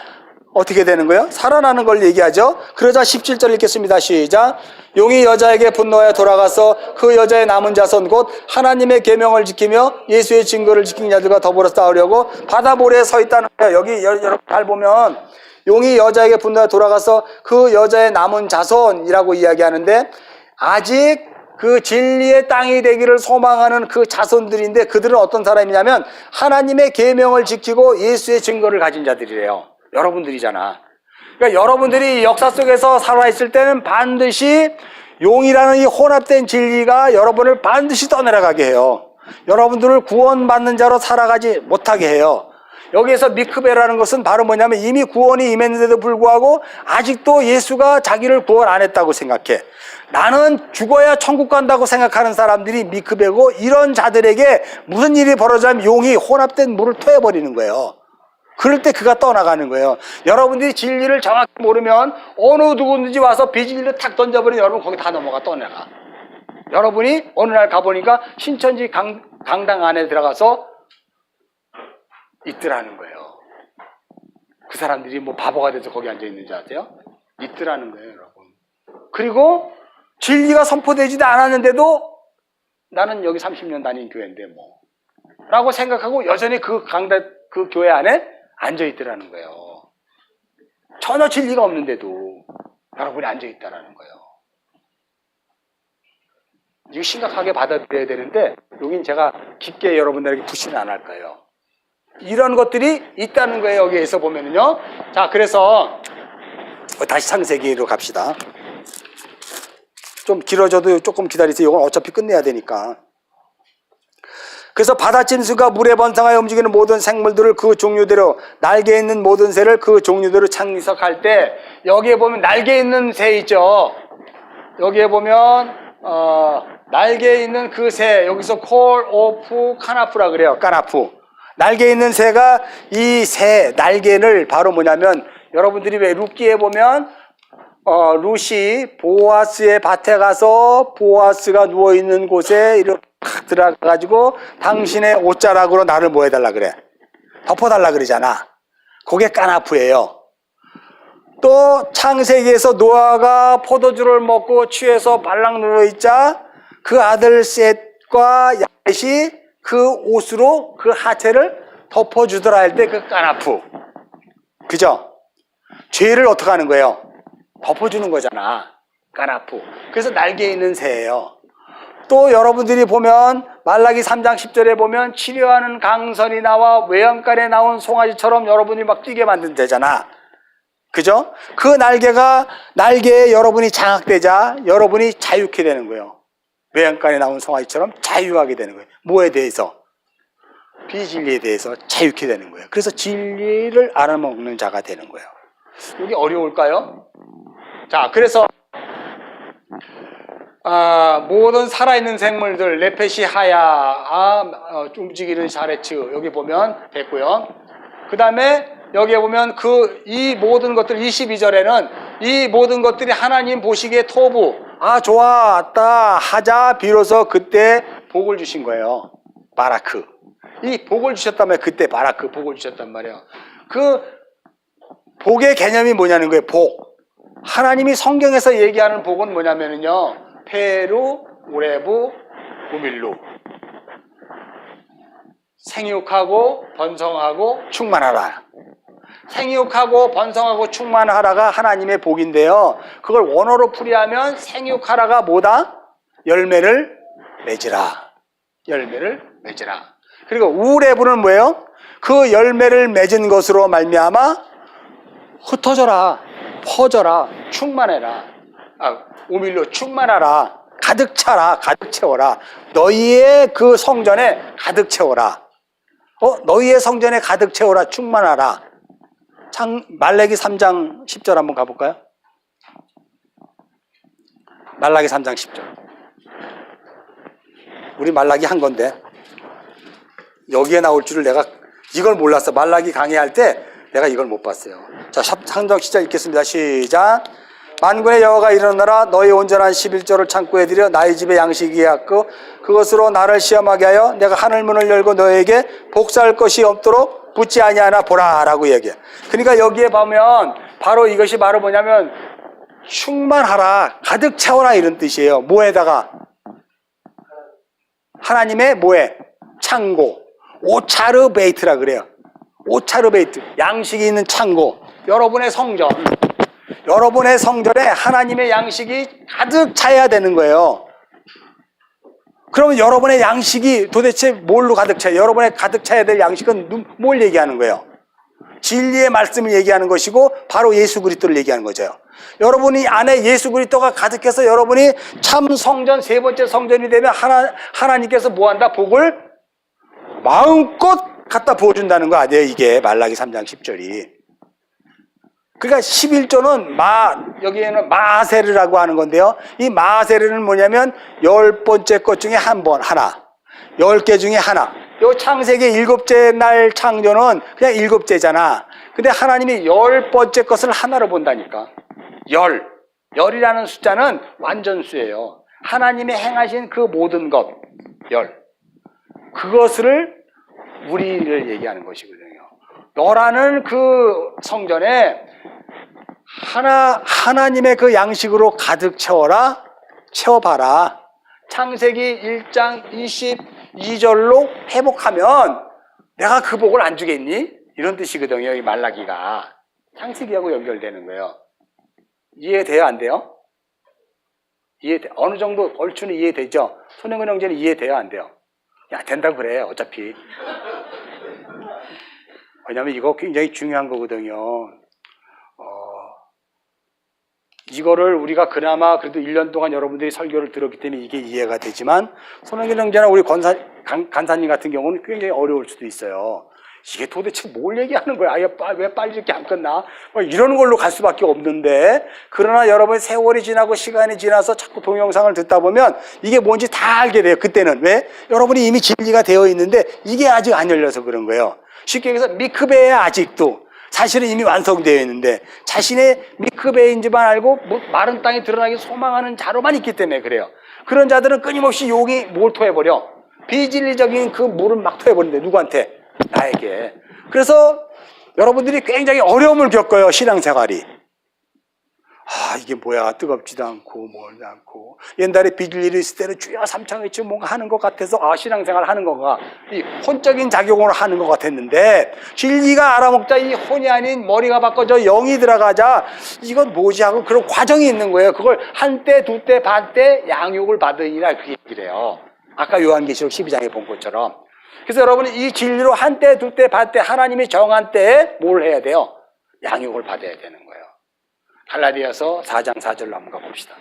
어떻게 되는 거예요? 살아나는 걸 얘기하죠. 그러자 17절 읽겠습니다. 시작. 용이 여자에게 분노하여 돌아가서 그 여자의 남은 자손 곧 하나님의 계명을 지키며 예수의 증거를 지킨 자들과 더불어 싸우려고 바다 모래에 서 있다는 거예요. 여기 여러분 잘 보면 용이 여자에게 분노하여 돌아가서 그 여자의 남은 자손이라고 이야기하는데, 아직 그 진리의 땅이 되기를 소망하는 그 자손들인데, 그들은 어떤 사람이냐면 하나님의 계명을 지키고 예수의 증거를 가진 자들이래요. 여러분들이잖아. 그러니까 여러분들이 역사 속에서 살아있을 때는 반드시 용이라는 이 혼합된 진리가 여러분을 반드시 떠내려가게 해요. 여러분들을 구원받는 자로 살아가지 못하게 해요. 여기에서 미크베라는 것은 바로 뭐냐면 이미 구원이 임했는데도 불구하고 아직도 예수가 자기를 구원 안 했다고 생각해. 나는 죽어야 천국 간다고 생각하는 사람들이 미크베고, 이런 자들에게 무슨 일이 벌어지면 용이 혼합된 물을 토해버리는 거예요. 그럴 때 그가 떠나가는 거예요. 여러분들이 진리를 정확히 모르면 어느 누구든지 와서 비진리를 탁 던져버리면 여러분 거기 다 넘어가, 떠나가. 여러분이 어느 날 가보니까 신천지 강당 안에 들어가서 있더라는 거예요. 그 사람들이 뭐 바보가 돼서 거기 앉아있는 줄 아세요? 있더라는 거예요, 여러분. 그리고 진리가 선포되지도 않았는데도 나는 여기 30년 다닌 교회인데 뭐 라고 생각하고 여전히 그 그 교회 안에 앉아있더라는 거예요. 전혀 진리가 없는데도 여러분이 앉아있다라는 거예요. 이거 심각하게 받아들여야 되는데 여긴 제가 깊게 여러분들에게 푸시는 안 할 거예요. 이런 것들이 있다는 거예요. 여기에서 보면은요. 자, 그래서 다시 창세기로 갑시다. 좀 길어져도 조금 기다리세요. 이건 어차피 끝내야 되니까. 그래서 바다짐승과 물에 번성하여 움직이는 모든 생물들을 그 종류대로, 날개 있는 모든 새를 그 종류대로 창석할 때, 여기에 보면 날개 있는 새 있죠. 여기에 보면 날개 있는 그 새, 여기서 콜, 오프, 카나프라 그래요. 카나프. 날개 있는 새가, 이 새 날개를 바로 뭐냐면, 여러분들이 왜 룻기에 보면 룻이 보아스의 밭에 가서 보아스가 누워있는 곳에 이렇게 들어가가지고 당신의 옷자락으로 나를 뭐 해달라 그래? 덮어달라 그러잖아. 그게 까나프예요. 또 창세기에서 노아가 포도주를 먹고 취해서 발랑 누워있자 그 아들 셋과 야벳이 그 옷으로 그 하체를 덮어주더라 할 때 그 까나프. 그죠? 죄를 어떻게 하는 거예요? 덮어주는 거잖아. 까나프. 그래서 날개 있는 새예요. 또 여러분들이 보면 말라기 3장 10절에 보면 치료하는 강선이 나와 외양간에 나온 송아지처럼 여러분이 막 뛰게 만든 데잖아. 그죠? 그 날개에 여러분이 장악되자 여러분이 자유케 되는 거예요. 외양간에 나온 송아지처럼 자유하게 되는 거예요. 뭐에 대해서? 비진리에 대해서 자유케 되는 거예요. 그래서 진리를 알아먹는 자가 되는 거예요. 이게 어려울까요? 자, 그래서 모든 살아있는 생물들 레페시 하야 움직이는 샤레츠 여기 보면 됐고요. 그 다음에 여기에 보면 이 모든 것들 22절에는 이 모든 것들이 하나님 보시기에 토부 좋았다 하자 비로소 그때 복을 주신 거예요. 바라크. 이 복을 주셨다면 그때 바라크 복을 주셨단 말이에요. 그 복의 개념이 뭐냐는 거예요. 복. 하나님이 성경에서 얘기하는 복은 뭐냐면요. 페루, 우레부, 우밀루. 생육하고 번성하고 충만하라. 생육하고 번성하고 충만하라가 하나님의 복인데요. 그걸 원어로 풀이하면 생육하라가 뭐다? 열매를 맺으라. 열매를 맺으라. 그리고 우레부는 뭐예요? 그 열매를 맺은 것으로 말미암아 흩어져라, 퍼져라, 충만해라. 우밀로 충만하라, 가득 차라, 가득 채워라. 너희의 그 성전에 가득 채워라. 너희의 성전에 가득 채워라, 충만하라. 말라기 3장 10절 한번 가볼까요? 말라기 3장 10절. 우리 말라기 한 건데 여기에 나올 줄을 내가 이걸 몰랐어. 말라기 강의할 때 내가 이걸 못 봤어요. 자, 상정 시작 읽겠습니다. 시작. 만군의 여호와가 이르노라 너희 온전한 11조를 창고에 들여 나의 집에 양식이 있고 그것으로 나를 시험하게 하여 내가 하늘문을 열고 너에게 복사할 것이 없도록 붙지 아니하나 보라 라고 얘기해. 그러니까 여기에 보면 바로 이것이 바로 뭐냐면 충만하라, 가득 채워라 이런 뜻이에요. 뭐에다가? 하나님의 뭐에? 창고. 오차르 베이트라 그래요. 오차르 베이트. 양식이 있는 창고. 여러분의 성전. 여러분의 성전에 하나님의 양식이 가득 차야 되는 거예요. 그러면 여러분의 양식이 도대체 뭘로 가득 차요? 여러분의 가득 차야 될 양식은 뭘 얘기하는 거예요? 진리의 말씀을 얘기하는 것이고 바로 예수 그리스도를 얘기하는 거죠. 여러분이 안에 예수 그리스도가 가득해서 여러분이 참 성전, 세 번째 성전이 되면 하나님께서 뭐한다? 복을 마음껏 갖다 부어준다는 거 아니에요? 이게 말라기 3장 10절이. 그러니까 11조는 여기에는 마세르라고 하는 건데요. 이 마세르는 뭐냐면 10번째 것 중에 하나. 10개 중에 하나. 요 창세기 7째 날 창조는 그냥 7째잖아. 근데 하나님이 10번째 것을 하나로 본다니까. 열이라는 숫자는 완전수예요. 하나님이 행하신 그 모든 것. 그것을 우리를 얘기하는 것이거든요. 너라는 그 성전에 하나님의 그 양식으로 가득 채워봐라. 창세기 1장 2절로 회복하면 내가 그 복을 안 주겠니? 이런 뜻이거든요. 이 말라기가. 창세기하고 연결되는 거예요. 이해돼요? 안 돼요? 어느 정도 얼추는 이해되죠? 손흥민 형제는 이해돼요? 안 돼요? 야, 된다고 그래, 어차피. 왜냐면 이거 굉장히 중요한 거거든요. 이거를 우리가 그나마 그래도 1년 동안 여러분들이 설교를 들었기 때문에 이게 이해가 되지만, 손흥민 형제나 우리 간사님 같은 경우는 굉장히 어려울 수도 있어요. 이게 도대체 뭘 얘기하는 거야? 왜 빨리 이렇게 안 끝나? 이런 걸로 갈 수밖에 없는데, 그러나 여러분 세월이 지나고 시간이 지나서 자꾸 동영상을 듣다 보면 이게 뭔지 다 알게 돼요. 그때는. 왜? 여러분이 이미 진리가 되어 있는데 이게 아직 안 열려서 그런 거예요. 쉽게 얘기해서 미크베에 아직도 사실은 이미 완성되어 있는데 자신의 미크베인지만 알고 마른 땅에 드러나기 소망하는 자로만 있기 때문에 그래요. 그런 자들은 끊임없이 용이 뭘 토해버려? 비진리적인 그 물을 막 토해버린대. 누구한테? 나에게. 그래서 여러분들이 굉장히 어려움을 겪어요. 신앙생활이. 이게 뭐야, 뜨겁지도 않고 멀지도 않고. 옛날에 비질일이 있을 때는 주여 삼창의치 뭔가 하는 것 같아서 신앙생활 하는 건가, 이 혼적인 작용으로 하는 것 같았는데, 진리가 알아먹자 이 혼이 아닌 머리가 바꿔져 영이 들어가자 이건 뭐지 하고 그런 과정이 있는 거예요. 그걸 한때 두때 반때 양육을 받으니라, 그 얘기를 해요. 아까 요한계시록 12장에 본 것처럼. 그래서 여러분은 이 진리로 한때 두때 반때 하나님이 정한 때에 뭘 해야 돼요? 양육을 받아야 되는 거예요. 갈라디아서 4장 4절로 한번 가봅시다.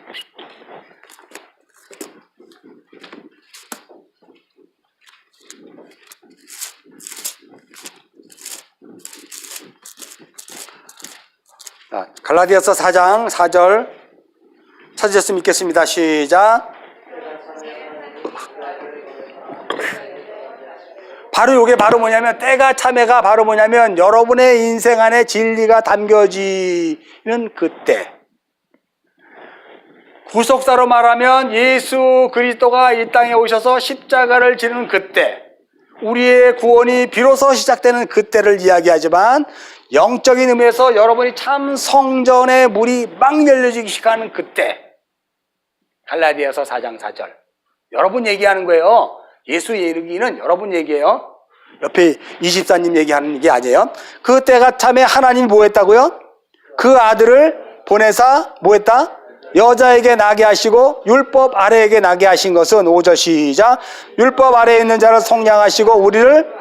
갈라디아서 4장 4절 찾으셨으면 읽겠습니다. 시작. 바로 이게 바로 뭐냐면, 때가 참회가 바로 뭐냐면 여러분의 인생 안에 진리가 담겨지는 그때, 구속사로 말하면 예수 그리스도가 이 땅에 오셔서 십자가를 지는 그때, 우리의 구원이 비로소 시작되는 그때를 이야기하지만, 영적인 의미에서 여러분이 참 성전의 문이 막 열려지기 시작하는 그때, 갈라디아서 4장 4절 여러분 얘기하는 거예요. 예수 얘기는 여러분 얘기예요. 옆에 이집사님 얘기하는 게 아니에요. 그때가 참에 하나님이 뭐 했다고요? 그 아들을 보내사 뭐 했다? 여자에게 나게 하시고 율법 아래에게 나게 하신 것은 5절 시작. 율법 아래에 있는 자를 속량하시고 우리를,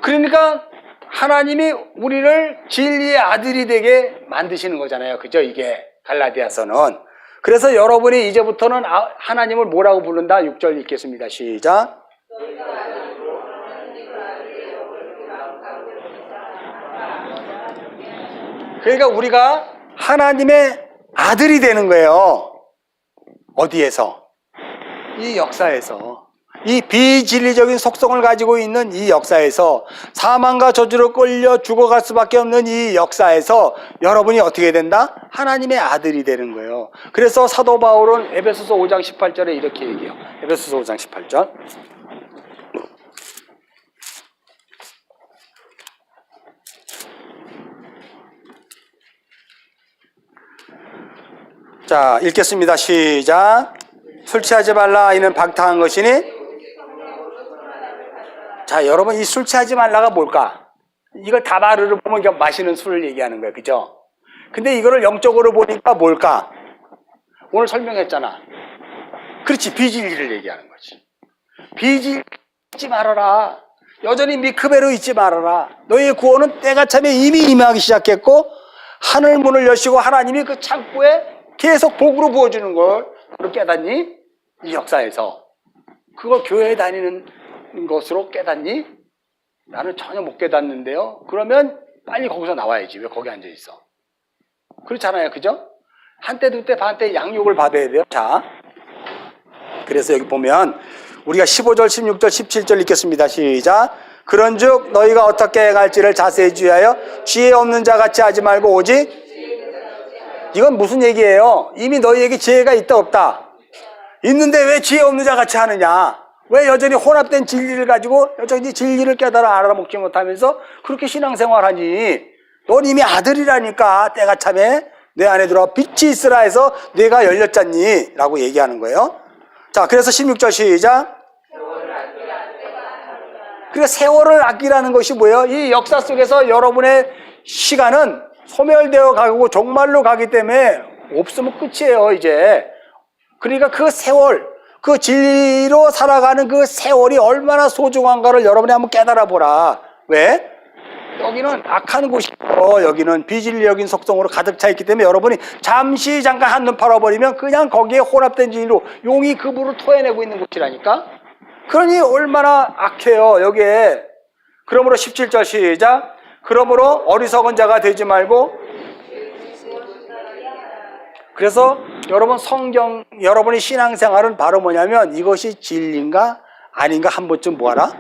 그러니까 하나님이 우리를 진리의 아들이 되게 만드시는 거잖아요. 그죠? 이게 갈라디아서는. 그래서 여러분이 이제부터는 하나님을 뭐라고 부른다? 6절 읽겠습니다. 시작. 그러니까 우리가 하나님의 아들이 되는 거예요. 어디에서? 이 역사에서. 이 비진리적인 속성을 가지고 있는 이 역사에서, 사망과 저주로 끌려 죽어갈 수밖에 없는 이 역사에서 여러분이 어떻게 된다? 하나님의 아들이 되는 거예요. 그래서 사도 바울은 에베소서 5장 18절에 이렇게 얘기해요. 에베소서 5장 18절. 자, 읽겠습니다. 시작. 술 취하지 말라, 이는 방탕한 것이니. 자, 여러분, 이 술 취하지 말라가 뭘까? 이걸 다바르를 보면 그냥 마시는 술을 얘기하는 거예요. 그죠? 근데 이거를 영적으로 보니까 뭘까? 오늘 설명했잖아. 그렇지, 비진리를 얘기하는 거지. 비진리 잊지 말아라. 여전히 미크베로 잊지 말아라. 너희의 구원은 때가 참에 이미 임하기 시작했고, 하늘 문을 여시고 하나님이 그 창고에 계속 복으로 부어주는 걸 깨닫니? 이 역사에서. 그걸 교회에 다니는 것으로 깨닫니? 나는 전혀 못 깨닫는데요. 그러면 빨리 거기서 나와야지. 왜 거기 앉아 있어? 그렇잖아요. 그죠? 한때 두때 반때 양육을 받아야 돼요. 자, 그래서 여기 보면 우리가 15절, 16절, 17절 읽겠습니다. 시작. 그런즉 너희가 어떻게 행할지를 자세히 주의하여 지혜 없는 자 같이 하지 말고 오직, 이건 무슨 얘기예요? 이미 너희에게 지혜가 있다 없다? 있는데 왜 지혜 없는 자 같이 하느냐? 왜 여전히 혼합된 진리를 가지고 여전히 진리를 깨달아 알아먹지 못하면서 그렇게 신앙생활하니? 넌 이미 아들이라니까. 때가 참에 내 안에 들어와 빛이 있으라 해서 뇌가 열렸잖니? 라고 얘기하는 거예요. 자, 그래서 16절 시작. 그러니까 세월을 아끼라는 것이 뭐예요? 이 역사 속에서 여러분의 시간은 소멸되어 가고 종말로 가기 때문에 없으면 끝이에요, 이제. 그러니까 그 세월, 그 진리로 살아가는 그 세월이 얼마나 소중한가를 여러분이 한번 깨달아 보라. 왜? 여기는 악한 곳이고 여기는 비진리적인 속성으로 가득 차 있기 때문에 여러분이 잠시 잠깐 한눈 팔아버리면 그냥 거기에 혼합된 진리로 용이 그 불을 토해내고 있는 곳이라니까. 그러니 얼마나 악해요, 여기에. 그러므로 17절 시작. 그러므로 어리석은 자가 되지 말고. 그래서 여러분 여러분의 신앙생활은 바로 뭐냐면 이것이 진리인가 아닌가 한 번쯤 뭐하라?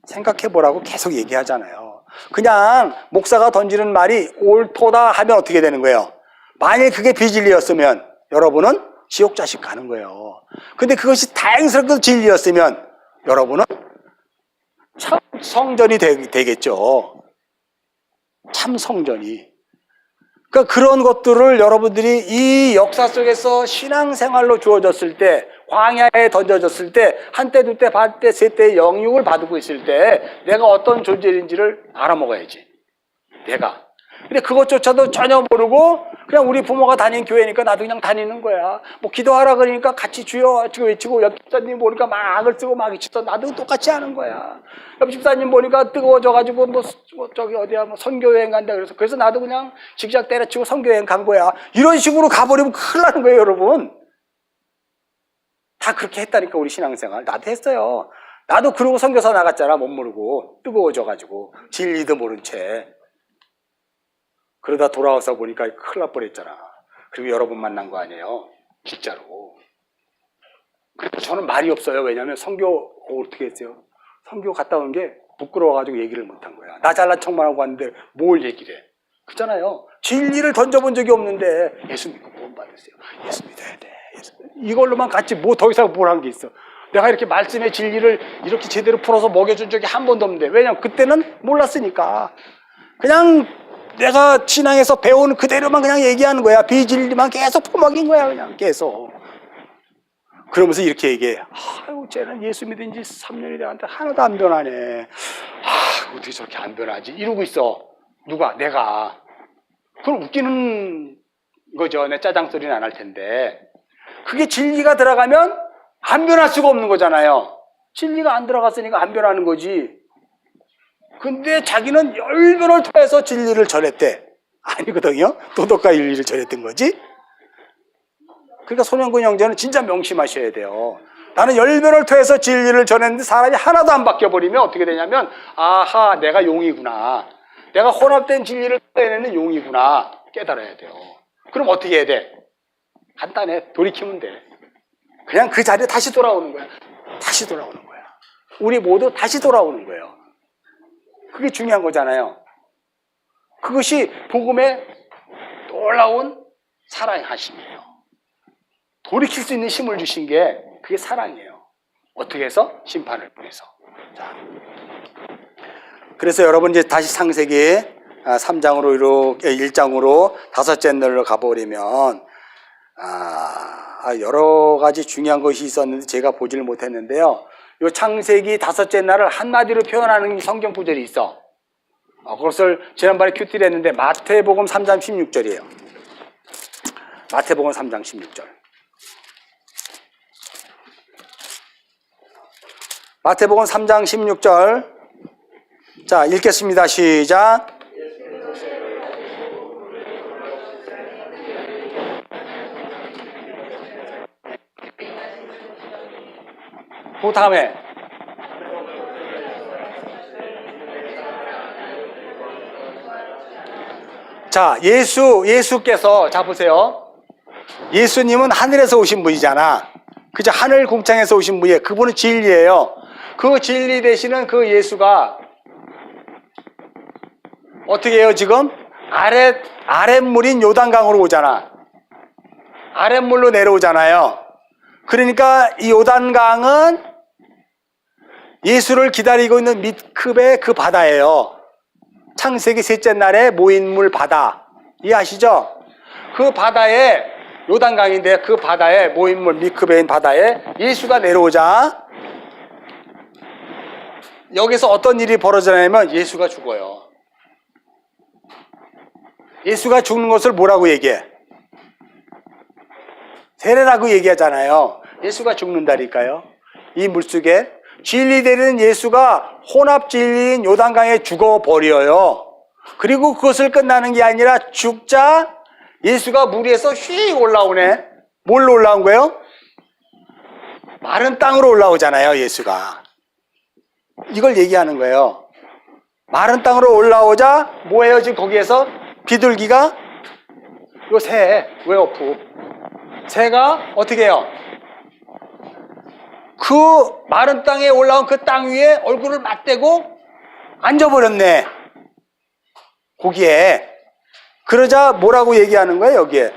생각해 보라고 계속 얘기하잖아요. 그냥 목사가 던지는 말이 옳도다 하면 어떻게 되는 거예요? 만일 그게 비진리였으면 여러분은 지옥 자식 가는 거예요. 근데 그것이 다행스럽게 진리였으면 여러분은 참 성전이 되겠죠. 참 성전이. 그러니까 그런 것들을 여러분들이 이 역사 속에서 신앙생활로 주어졌을 때, 광야에 던져졌을 때, 한때, 두때, 반때, 세때의 영육을 받고 있을 때 내가 어떤 존재인지를 알아먹어야지. 내가. 근데 그것조차도 전혀 모르고 그냥 우리 부모가 다니는 교회니까 나도 그냥 다니는 거야. 뭐 기도하라 그러니까 같이 주여 외치고, 옆 집사님 보니까 막 악을 쓰고 막 치서 나도 똑같이 하는 거야. 옆 집사님 보니까 뜨거워져가지고 뭐 저기 어디야 뭐 선교여행 간다 그래서 나도 그냥 직접 때려치고 선교여행 간 거야. 이런 식으로 가버리면 큰일 나는 거예요, 여러분. 다 그렇게 했다니까, 우리 신앙생활. 나도 했어요. 나도 그러고 선교사 나갔잖아, 못 모르고. 뜨거워져가지고 진리도 모른 채. 그러다 돌아와서 보니까 큰일 날 뻔했잖아. 그리고 여러분 만난 거 아니에요, 진짜로. 그래서 저는 말이 없어요. 왜냐하면 선교 어떻게 했어요? 선교 갔다 온 게 부끄러워가지고 얘기를 못한 거야. 나 잘난 척만 하고 왔는데 뭘 얘기를 해. 그렇잖아요. 진리를 던져본 적이 없는데 예수 믿고 구원 받으세요. 예수 믿어야 돼. 이걸로만 같이 뭐 더 이상 뭘 한 게 있어. 내가 이렇게 말씀의 진리를 이렇게 제대로 풀어서 먹여준 적이 한 번도 없는데. 왜냐면 그때는 몰랐으니까. 그냥 내가 신앙에서 배운 그대로만 그냥 얘기하는 거야. 비진리만 계속 퍼먹인 거야, 그냥 계속. 그러면서 이렇게 얘기해. 아유, 쟤는 예수 믿은 지 3년이 되었는데 하나도 안 변하네. 어떻게 저렇게 안 변하지? 이러고 있어. 누가? 내가. 그럼 웃기는 거죠. 내 짜장 소리는 안 할 텐데. 그게 진리가 들어가면 안 변할 수가 없는 거잖아요. 진리가 안 들어갔으니까 안 변하는 거지. 근데 자기는 열변을 통해서 진리를 전했대. 아니거든요. 도덕과 윤리를 전했던 거지. 그러니까 손영근 형제는 진짜 명심하셔야 돼요. 나는 열변을 통해서 진리를 전했는데 사람이 하나도 안 바뀌어버리면 어떻게 되냐면, 아하, 내가 용이구나. 내가 혼합된 진리를 빼내는 용이구나. 깨달아야 돼요. 그럼 어떻게 해야 돼? 간단해. 돌이키면 돼. 그냥 그 자리에 다시 돌아오는 거야. 다시 돌아오는 거야. 우리 모두 다시 돌아오는 거예요. 그게 중요한 거잖아요. 그것이 복음의 놀라운 사랑의 하심이에요. 돌이킬 수 있는 힘을 주신 게 그게 사랑이에요. 어떻게 해서? 심판을 통해서. 자, 그래서 여러분 이제 다시 창세기 3장으로 이렇게 1장으로 다섯째 날로 가버리면 여러 가지 중요한 것이 있었는데 제가 보지를 못했는데요. 이 창세기 다섯째 날을 한마디로 표현하는 성경 구절이 있어. 그것을 지난번에 큐티를 했는데 마태복음 3장 16절이에요. 마태복음 3장 16절. 마태복음 3장 16절. 자, 읽겠습니다. 시작. 그 다음에 자, 예수께서, 자 보세요. 예수님은 하늘에서 오신 분이잖아. 그죠? 하늘 궁창에서 오신 분이에요. 그분은 진리예요. 그 진리 되시는 그 예수가 어떻게 해요? 지금 아랫물인 요단강으로 오잖아. 아랫물로 내려오잖아요. 그러니까 이 요단강은 예수를 기다리고 있는 mid급의 그 바다예요. 창세기 셋째 날에 모인물 바다. 이해하시죠? 그 바다에 요단강인데 그 바다에 모인물 미크베인 바다에 예수가 내려오자 여기서 어떤 일이 벌어지냐면 예수가 죽어요. 예수가 죽는 것을 뭐라고 얘기해? 세례라고 얘기하잖아요. 예수가 죽는다니까요. 이 물속에 진리되는 예수가 혼합 진리인 요단강에 죽어버려요. 그리고 그것을 끝나는 게 아니라 죽자 예수가 물 위에서 휙 올라오네. 뭘로 올라온 거예요? 마른 땅으로 올라오잖아요, 예수가. 이걸 얘기하는 거예요. 마른 땅으로 올라오자 뭐예요? 지금 거기에서 비둘기가 이거 새, 웨어프. 새가 어떻게 해요? 그 마른 땅에 올라온 그 땅 위에 얼굴을 맞대고 앉아버렸네. 거기에. 그러자 뭐라고 얘기하는 거예요, 여기에?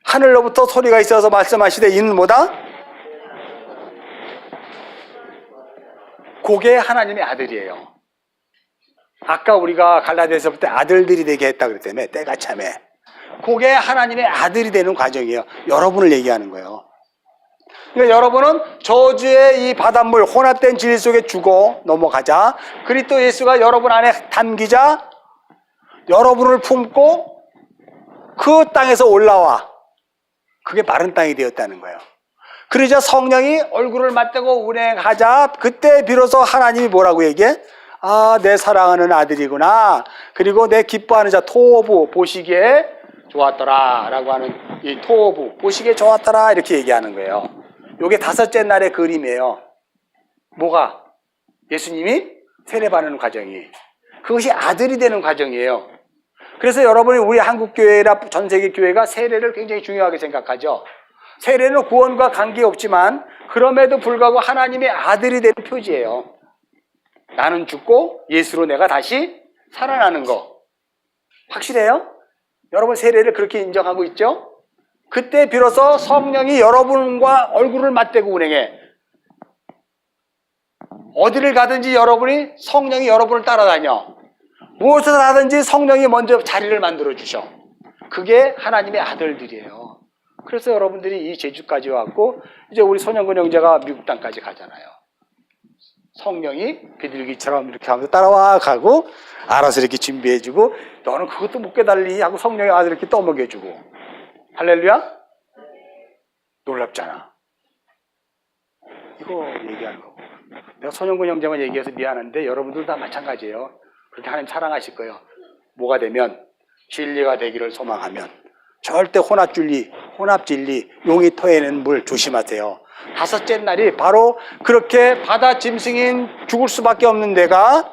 하늘로부터 소리가 있어서 말씀하시되 이는 뭐다? 그게 하나님의 아들이에요. 아까 우리가 갈라디아서 볼 때 아들들이 되게 했다 그랬다며. 때가 참해. 그게 하나님의 아들이 되는 과정이에요. 여러분을 얘기하는 거예요. 그러니까 여러분은 저주의 이 바닷물 혼합된 진리 속에 죽어 넘어가자 그리스도 예수가 여러분 안에 담기자 여러분을 품고 그 땅에서 올라와. 그게 마른 땅이 되었다는 거예요. 그러자 성령이 얼굴을 맞대고 운행하자 그때 비로소 하나님이 뭐라고 얘기해? 아, 내 사랑하는 아들이구나. 그리고 내 기뻐하는 자 토부 보시기에 좋았더라 라고 하는 이 토부 보시기에 좋았더라 이렇게 얘기하는 거예요. 이게 다섯째 날의 그림이에요. 뭐가? 예수님이 세례받는 과정이. 그것이 아들이 되는 과정이에요. 그래서 여러분이 우리 한국교회나 전 세계 교회가 세례를 굉장히 중요하게 생각하죠. 세례는 구원과 관계없지만 그럼에도 불구하고 하나님의 아들이 되는 표지예요. 나는 죽고 예수로 내가 다시 살아나는 거. 확실해요? 여러분 세례를 그렇게 인정하고 있죠? 그때 비로소 성령이 여러분과 얼굴을 맞대고 운행해. 어디를 가든지 여러분이 성령이 여러분을 따라다녀. 무엇을 하든지 성령이 먼저 자리를 만들어 주셔. 그게 하나님의 아들들이에요. 그래서 여러분들이 이 제주까지 왔고 이제 우리 손영근 형제가 미국 땅까지 가잖아요. 성령이 비둘기처럼 이렇게 하면서 따라와 가고 알아서 이렇게 준비해주고 너는 그것도 못 깨달리 하고 성령의 아들 이렇게 떠먹여주고 할렐루야? 놀랍잖아. 이거 얘기하는 거고. 내가 손영근 형제만 얘기해서 미안한데 여러분들 다 마찬가지예요. 그렇게 하나님 사랑하실 거예요. 뭐가 되면 진리가 되기를 소망하면 절대 혼합 진리, 용이 토해내는 물 조심하세요. 다섯째 날이 바로 그렇게 바다 짐승인 죽을 수밖에 없는 데가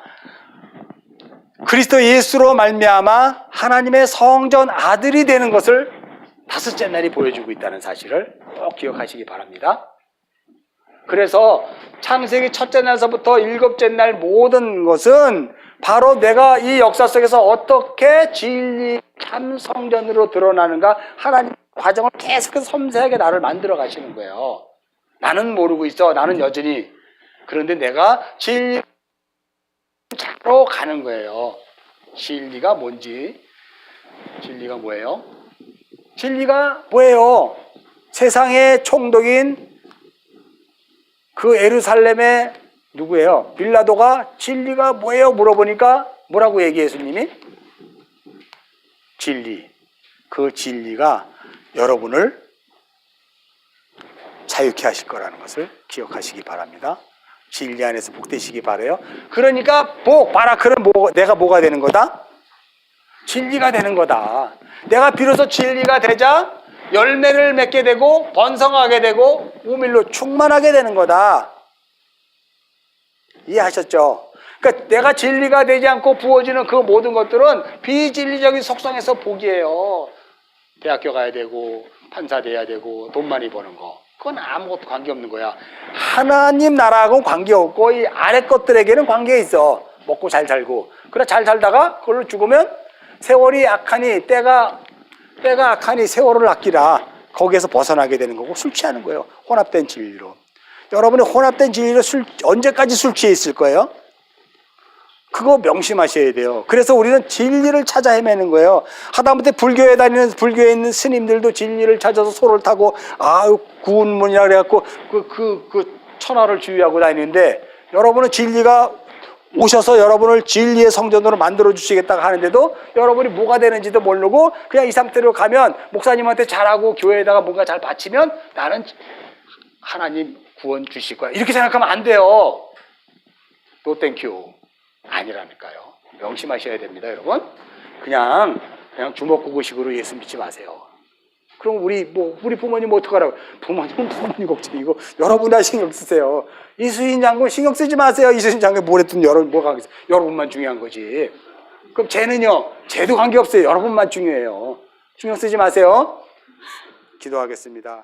그리스도 예수로 말미암아 하나님의 성전 아들이 되는 것을 다섯째 날이 보여주고 있다는 사실을 꼭 기억하시기 바랍니다. 그래서 창세기 첫째 날서부터 일곱째 날 모든 것은 바로 내가 이 역사 속에서 어떻게 진리 참 성전으로 드러나는가 하나님 과정을 계속해서 섬세하게 나를 만들어 가시는 거예요. 나는 모르고 있어. 나는 여전히. 그런데 내가 진리로 가는 거예요. 진리가 뭔지. 진리가 뭐예요? 진리가 뭐예요? 세상의 총독인 그 예루살렘의 누구예요? 빌라도가 진리가 뭐예요? 물어보니까 뭐라고 얘기해 예수님이? 진리. 그 진리가 여러분을 자유케 하실 거라는 것을 기억하시기 바랍니다. 진리 안에서 복되시기 바라요. 그러니까 바라크는 내가 뭐가 되는 거다? 진리가 되는 거다. 내가 비로소 진리가 되자 열매를 맺게 되고 번성하게 되고 우밀로 충만하게 되는 거다. 이해하셨죠? 그러니까 내가 진리가 되지 않고 부어지는 그 모든 것들은 비진리적인 속성에서 복이에요. 대학교 가야 되고 판사 돼야 되고 돈 많이 버는 거. 그건 아무것도 관계없는 거야. 하나님 나라하고는 관계없고 이 아래 것들에게는 관계 있어. 먹고 잘 살고. 그래 잘 살다가 그걸로 죽으면 세월이 악하니 때가 악하니 세월을 아끼라. 거기에서 벗어나게 되는 거고 술 취하는 거예요. 혼합된 진리로. 여러분이 혼합된 진리로 언제까지 술 취해 있을 거예요? 그거 명심하셔야 돼요. 그래서 우리는 진리를 찾아 헤매는 거예요. 하다못해 불교에 다니는 불교에 있는 스님들도 진리를 찾아서 소를 타고 구운문이라 그래갖고 그 천하를 주유하고 다니는데 여러분은 진리가 오셔서 여러분을 진리의 성전으로 만들어 주시겠다고 하는데도 여러분이 뭐가 되는지도 모르고 그냥 이 상태로 가면 목사님한테 잘하고 교회에다가 뭔가 잘 바치면 나는 하나님 구원 주실 거야 이렇게 생각하면 안 돼요. 노 땡큐 아니라니까요. 명심하셔야 됩니다, 여러분. 그냥 주먹구구식으로 예수 믿지 마세요. 그럼 우리 부모님 어떡하라고? 부모님 걱정이고 여러분 신경 쓰세요. 이수인 장군 신경 쓰지 마세요. 이수인 장군 뭘 했든 여러분만 중요한 거지. 그럼 쟤는요? 쟤도 관계없어요. 여러분만 중요해요. 신경 쓰지 마세요. 기도하겠습니다.